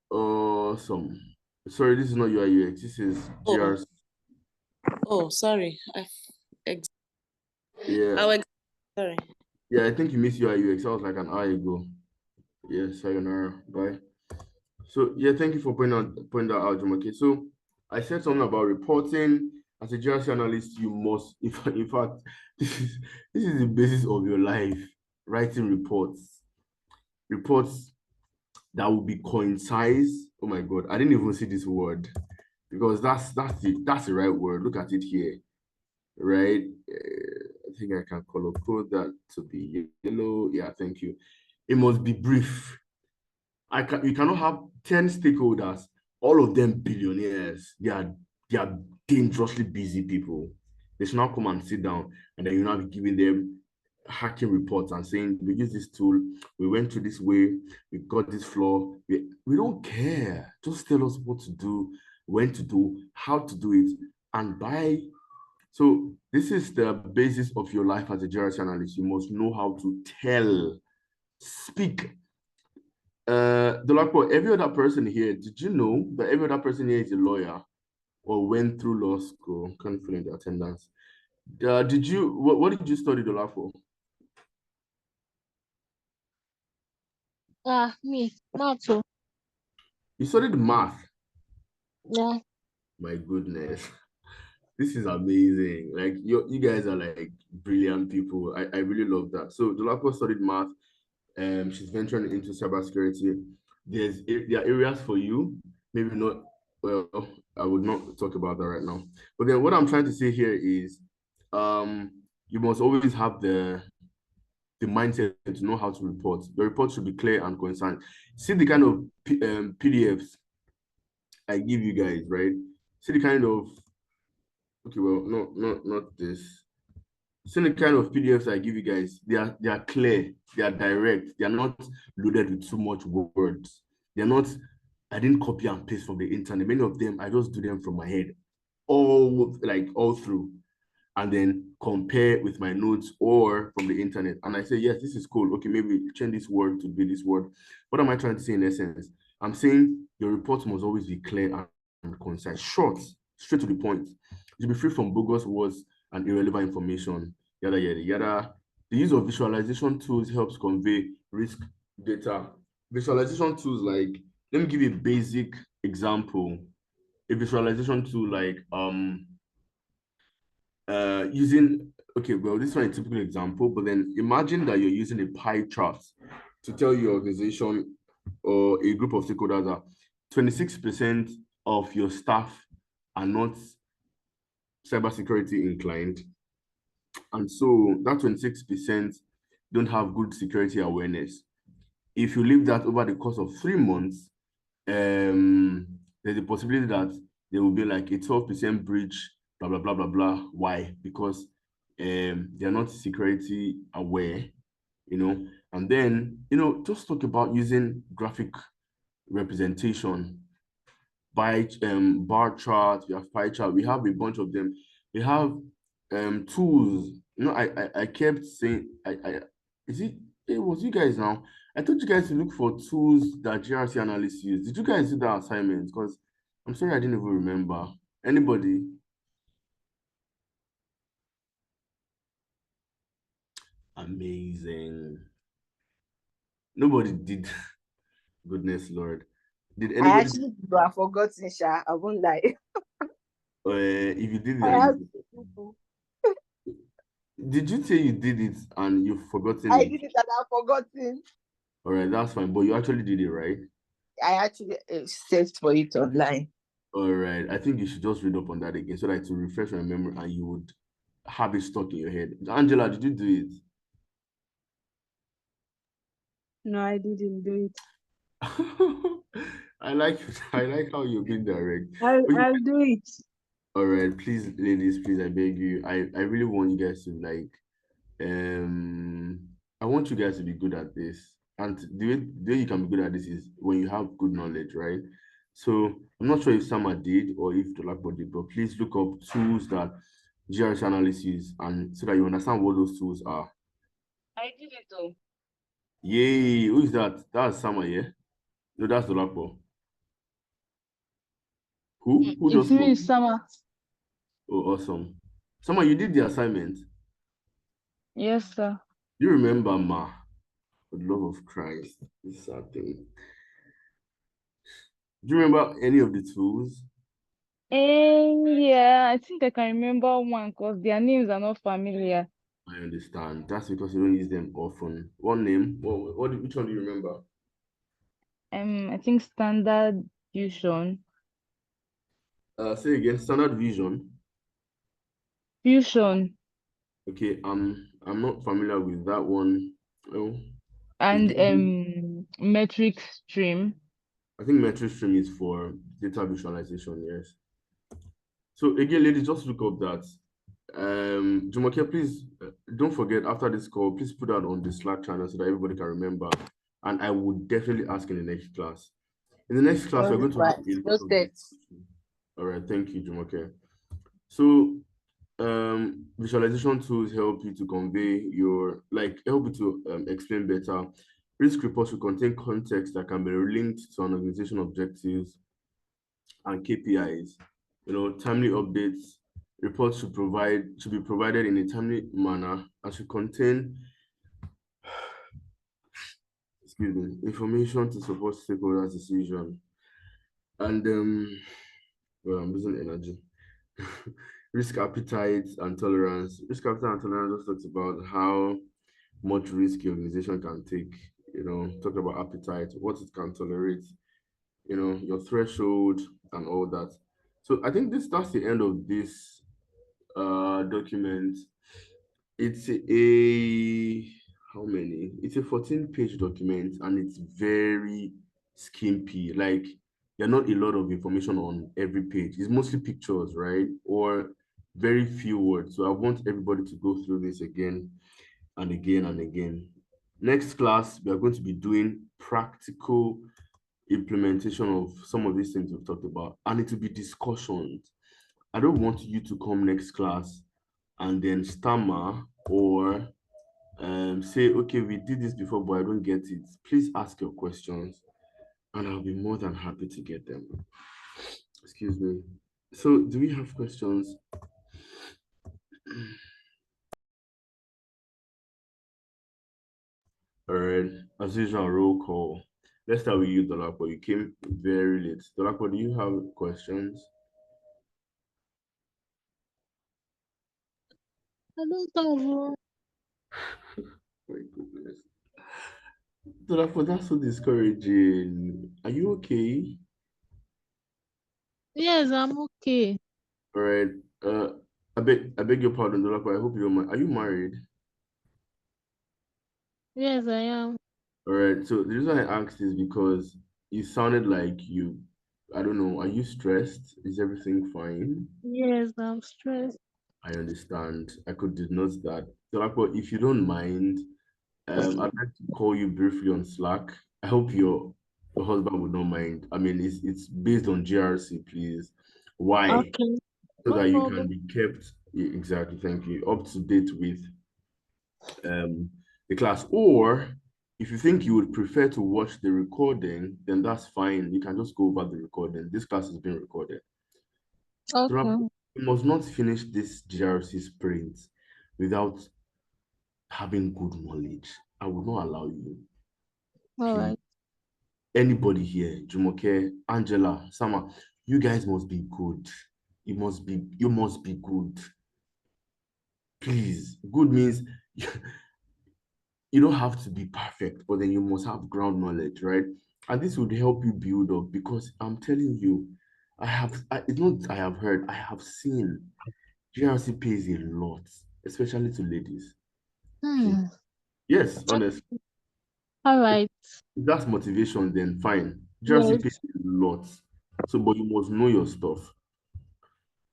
Awesome. Sorry, this is not UI UX. This is GRC. Oh, sorry. Yeah. Sorry. Yeah, I think you missed UI UX. That was like an hour ago. Yes, sayonara. Bye. So yeah, thank you for pointing that out, Jumoke. So I said something about reporting. As a GRC analyst, you must, in fact, this is the basis of your life, writing reports that will be concise. Oh my God, I didn't even see this word because that's the right word. Look at it here, right? I think I can color code that to be yellow. Yeah, thank you. It must be brief. You cannot have 10 stakeholders, all of them billionaires. They are dangerously busy people. They should now come and sit down, and then you now be giving them hacking reports and saying, we use this tool, we went through this way, we got this flaw. We don't care. Just tell us what to do, when to do, how to do it, and by. So this is the basis of your life as a GRC analyst. You must know how to tell, speak. Dolapo, every other person here, did you know that every other person here is a lawyer? or went through law school. Can't fill in the attendance. Did you what did you study the law for? Me, math. Oh. You studied math. Yeah. My goodness. This is amazing. Like you guys are like brilliant people. I really love that. So Dolapo studied math. She's venturing into cybersecurity. There are areas for you. Maybe not. Well, I would not talk about that right now. But then what I'm trying to say here is, you must always have the mindset to know how to report. Your report should be clear and concise. See the kind of PDFs I give you guys, right? See the kind of okay, well, not this. See the kind of PDFs I give you guys. They are clear, they are direct, they are not loaded with too much words. They're not. I didn't copy and paste from the internet. Many of them I just do them from my head, all through, and then compare with my notes or from the internet. And I say, yes, this is cool. Okay, maybe change this word to be this word. What am I trying to say in essence? I'm saying your report must always be clear and concise, short, straight to the point. You should be free from bogus words and irrelevant information, yada, yada, yada. The use of visualization tools helps convey risk data. Visualization tools like, let me give you a basic example. A visualization tool like using, okay, well, this is not a typical example, but then imagine that you're using a pie chart to tell your organization or a group of stakeholders that 26% of your staff are not cybersecurity inclined. And so that 26% don't have good security awareness. If you leave that over the course of 3 months, there's a possibility that there will be like a 12% breach, blah, blah, blah, blah, blah. Why? Because they're not security aware, and then, just talk about using graphic representation by bar chart, we have pie chart, we have a bunch of them. We have tools. I kept saying it was you guys now. I told you guys to look for tools that GRC analysts use. Did you guys do that assignment? Because I'm sorry I didn't even remember. Anybody? Amazing. Nobody did. Goodness Lord. Did I anybody? actually do. I forgotten, Sha. I won't lie. If you did I that, have. did you say you did it and you've forgotten I it? did it and I've forgotten. All right, that's fine. But you actually did it, right? I actually searched for it online. All right. I think you should just read up on that again so that to refresh your memory and you would have it stuck in your head. Angela, did you do it? No, I didn't do it. I like how you're being direct. I'll do it. All right, please, ladies, please, I beg you. I really want you guys to I want you guys to be good at this. And the way you can be good at this is when you have good knowledge, right? So I'm not sure if Sama did or if Dolapo did, but please look up tools that GRS analysts use and so that you understand what those tools are. I did it though. Yay, who is that? That's Sama, yeah? No, that's Dolapo. Who It's just spoke? me, Summer. Oh, awesome. Sama, you did the assignment. Yes, sir. You remember, Ma? For the love of Christ, this sad thing. Do you remember any of the tools? Yeah, I think I can remember one because their names are not familiar. I understand. That's because you don't use them often. One name. Which one do you remember? I think standard fusion. Say again. Standard Vision. Fusion Okay. I'm not familiar with that one. Oh, and it's metric stream. I think metric stream is for data visualization. Yes. So again, ladies, just look up that. Jumoke, please don't forget after this call, please put that on the Slack channel so that everybody can remember. And I would definitely ask in the next class. In the next class, we're going to have a lot of Noted. discussion. All right, thank you, Jumoke. So visualization tools help you to convey help you to explain better. Risk reports will contain context that can be linked to an organization objectives and KPIs. timely updates. Reports should be provided in a timely manner and should contain, excuse me, information to support stakeholders' decision. And well, I'm losing energy. Risk appetite and tolerance. Risk appetite and tolerance just talks about how much risk your organization can take. Talk about appetite, what it can tolerate, your threshold and all that. So I think that's the end of this document. It's a how many? It's a 14-page document and it's very skimpy. Like there are not a lot of information on every page. It's mostly pictures, right? Or very few words. So I want everybody to go through this again and again and again. Next class, we are going to be doing practical implementation of some of these things we've talked about, and it will be discussions. I don't want you to come next class and then stammer or say, okay, we did this before, but I don't get it. Please ask your questions, and I'll be more than happy to get them. Excuse me. So, do we have questions? All right, as usual, roll call. Let's start with you, Dolapo. You came very late. Dolapo, do you have questions? I don't know. My goodness. Dolapo, that's so discouraging. Are you okay? Yes, I'm okay. All right. Uh, I beg your pardon, Dolapo. I hope you don't mind. Are you married? Yes, I am. All right. So the reason I asked is because you sounded like I don't know, are you stressed? Is everything fine? Yes, I'm stressed. I understand. I could denote that. Dolapo, if you don't mind, I'd like to call you briefly on Slack. I hope your husband would not mind. I mean, it's based on GRC, please. Why? Okay, So no that you problem. can be kept, exactly, thank you, up to date with the class. Or if you think you would prefer to watch the recording, then that's fine. You can just go over the recording. This class is being recorded. Okay, You must not finish this GRC sprint without having good knowledge. I will not allow you. all Please. right. Anybody here, Jumoke, Angela, Sama, you guys must be good. You must be good. Please. Good means you don't have to be perfect, but then you must have ground knowledge, right? And this would help you build up because I'm telling you, it's not I have heard, I have seen GRC pays a lot, especially to ladies. Please. Hmm. Yes, honestly. All right. If that's motivation, then fine. GRC pays Yes. a lot. So, but you must know your stuff.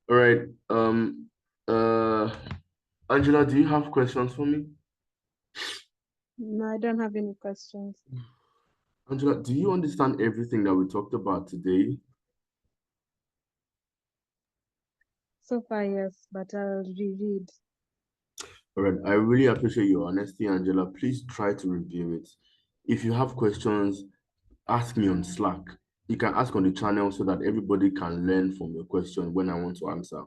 All right. Uh Angela, do you have questions for me? No, I don't have any questions. Angela, do you understand everything that we talked about today? So far, yes, but I'll reread. All right, I really appreciate your honesty, Angela. Please try to review it. If you have questions, ask me on Slack. You can ask on the channel so that everybody can learn from your question when I want to answer,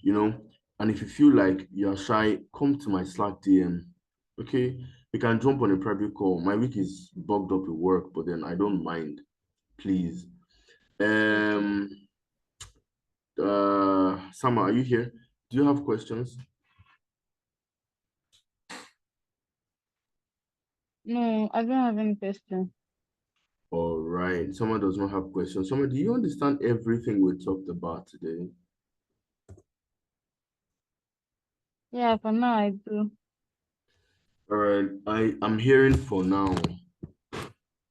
you know? And if you feel like you're shy, come to my Slack DM, okay? We can jump on a private call. My week is bogged up with work, but then I don't mind, please. Sama, are you here? Do you have questions? No, I don't have any question. All right. Someone does not have questions. Someone, do you understand everything we talked about today? Yeah, for now I do. All right. I'm hearing for now,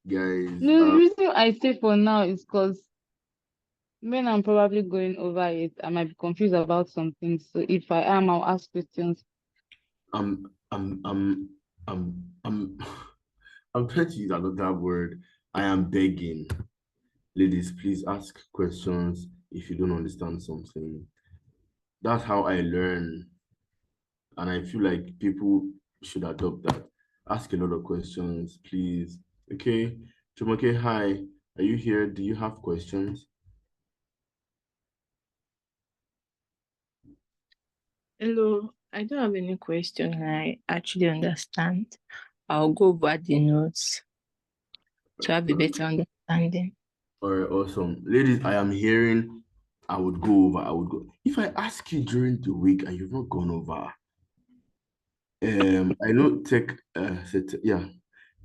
guys. No, the reason I say for now is because when I'm probably going over it, I might be confused about some things. So if I am, I'll ask questions. I'm I'm I'm I'm I'm I'm trying to use another word. I am begging. Ladies, please ask questions if you don't understand something. That's how I learn. And I feel like people should adopt that. Ask a lot of questions, please. Okay. Jumoke, hi. Are you here? Do you have questions? Hello, I don't have any question. I actually understand. I'll go over the notes to have a better understanding. All right, awesome. Ladies, I am hearing I would go over, I would go. If I ask you during the week and you've not gone over, I know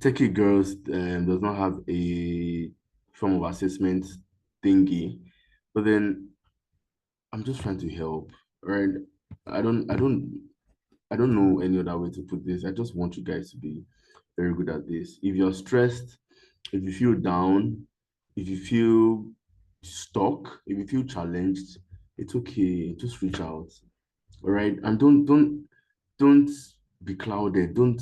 techie girls does not have a form of assessment thingy, but then I'm just trying to help, right? I don't, I don't, I don't know any other way to put this. I just want you guys to be very good at this. If you're stressed, if you feel down, if you feel stuck, if you feel challenged, it's okay. Just reach out. All right. And don't be clouded. Don't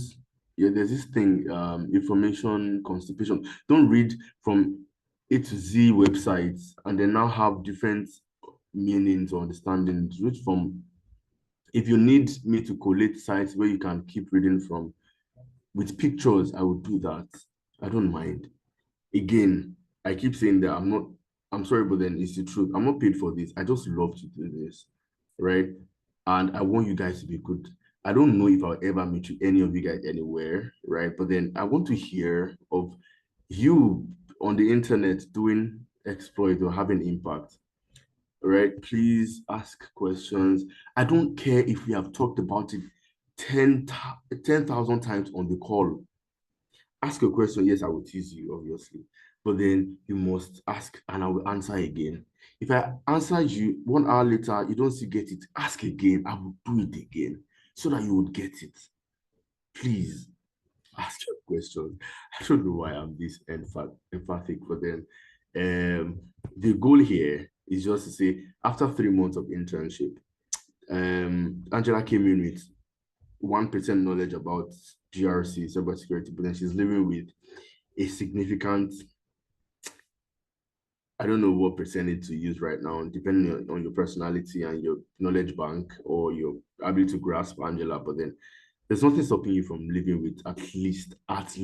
yeah, there's this thing, information constipation. Don't read from A to Z websites and then now have different meanings or understandings. Read from if you need me to collate sites where you can keep reading from with pictures, I would do that. I don't mind. Again, I keep saying that I'm sorry, but then it's the truth. I'm not paid for this. I just love to do this, right? And I want you guys to be good. I don't know if I'll ever meet you, any of you guys anywhere, right? But then I want to hear of you on the internet doing exploit or having impact, right? Please ask questions. I don't care if we have talked about it 10,000 times on the call. Ask a question. Yes, I will tease you, obviously. But then you must ask and I will answer again. If I answer you 1 hour later, you don't still get it, ask again. I will do it again so that you would get it. Please ask your questions. I don't know why I'm this emphatic for them. The goal here is just to say, after 3 months of internship, Angela came in with 1% knowledge about GRC, cybersecurity, but then she's living with a significant, I don't know what percentage to use right now, depending on your personality and your knowledge bank or your ability to grasp Angela, but then there's nothing stopping you from living with at least 50%,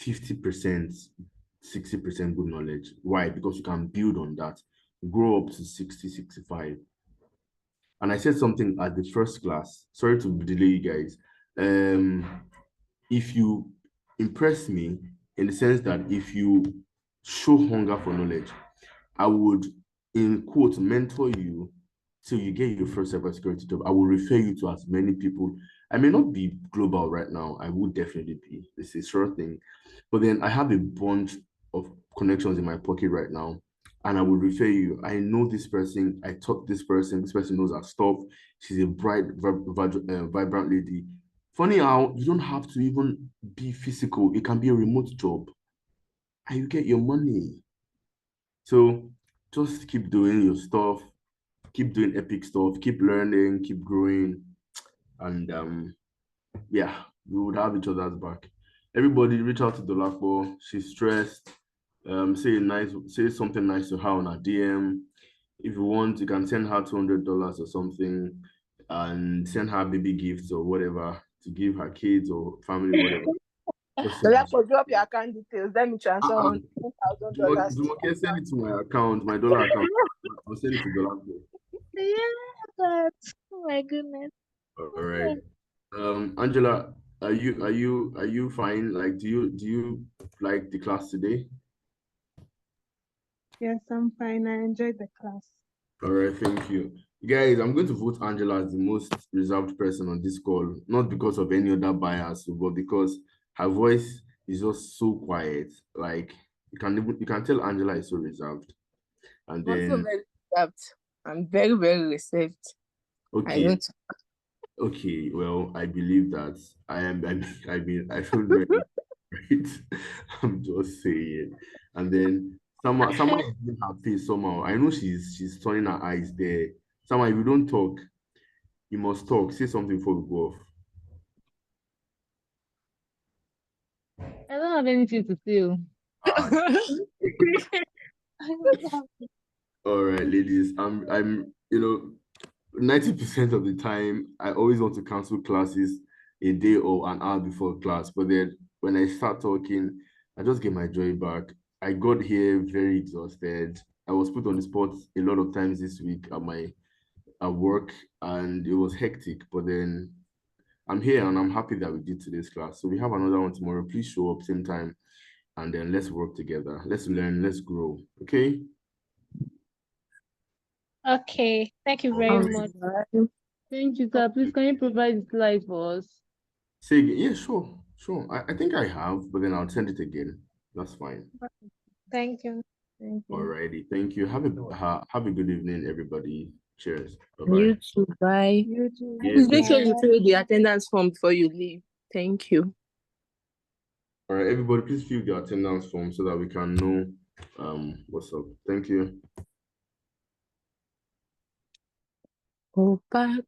60% good knowledge. Why? Because you can build on that, grow up to 60, 65. And I said something at the first class. Sorry to delay you guys. If you impress me in the sense that if you show hunger for knowledge, I would, in quote, mentor you till you get your first cybersecurity job. I will refer you to as many people. I may not be global right now. I would definitely be. It's a sure thing. But then I have a bunch of connections in my pocket right now. And I will refer you. I know this person. I taught this person. This person knows her stuff. She's a bright, vibrant lady. Funny how you don't have to even be physical. It can be a remote job. And you get your money. So just keep doing your stuff, keep doing epic stuff, keep learning, keep growing, and yeah, we would have each other's back. Everybody reach out to Dolapo. She's stressed. Say something nice to her on her DM. If you want, you can send her $200 or something and send her baby gifts or whatever to give her kids or family, whatever. Just send her. Drop your account details. Let me transfer $1,000. Jumoke, send it to my account, my dollar account. I'll send it to Dolapo. Yeah, oh my goodness. All right. Angela, are you fine? Like, do you like the class today? Yes, I'm fine. I enjoyed the class. All right, thank you. Guys, I'm going to vote Angela as the most reserved person on this call, not because of any other bias, but because her voice is just so quiet. Like you can tell Angela is so reserved. And I'm also then very reserved. I'm very, very reserved. I okay, don't. okay, well, I believe that I feel very right. I'm just saying. And then someone is doing her face somehow. I know she's turning her eyes there. Somehow, if you don't talk, you must talk. Say something before we go off. I don't have anything to say. Ah, all right, ladies. I'm 90% of the time I always want to cancel classes a day or an hour before class. But then when I start talking, I just get my joy back. I got here very exhausted. I was put on the spot a lot of times this week at my at work and it was hectic, but then I'm here and I'm happy that we did today's class. So we have another one tomorrow. Please show up same time and then let's work together. Let's learn, let's grow. Okay? Okay, thank you very much. Thank you, sir. Please, can you provide the slides for us? Say again. Yeah, sure. Sure. I think I have, but then I'll send it again. That's fine. Thank you. Thank you. Alrighty. Thank you. Have a good evening, everybody. Cheers. Bye-bye. You too. Bye. You too. Yeah, Please make sure thank you fill the attendance form before you leave. Thank you. All right, everybody, please fill the attendance form so that we can know what's up. Thank you. Go back.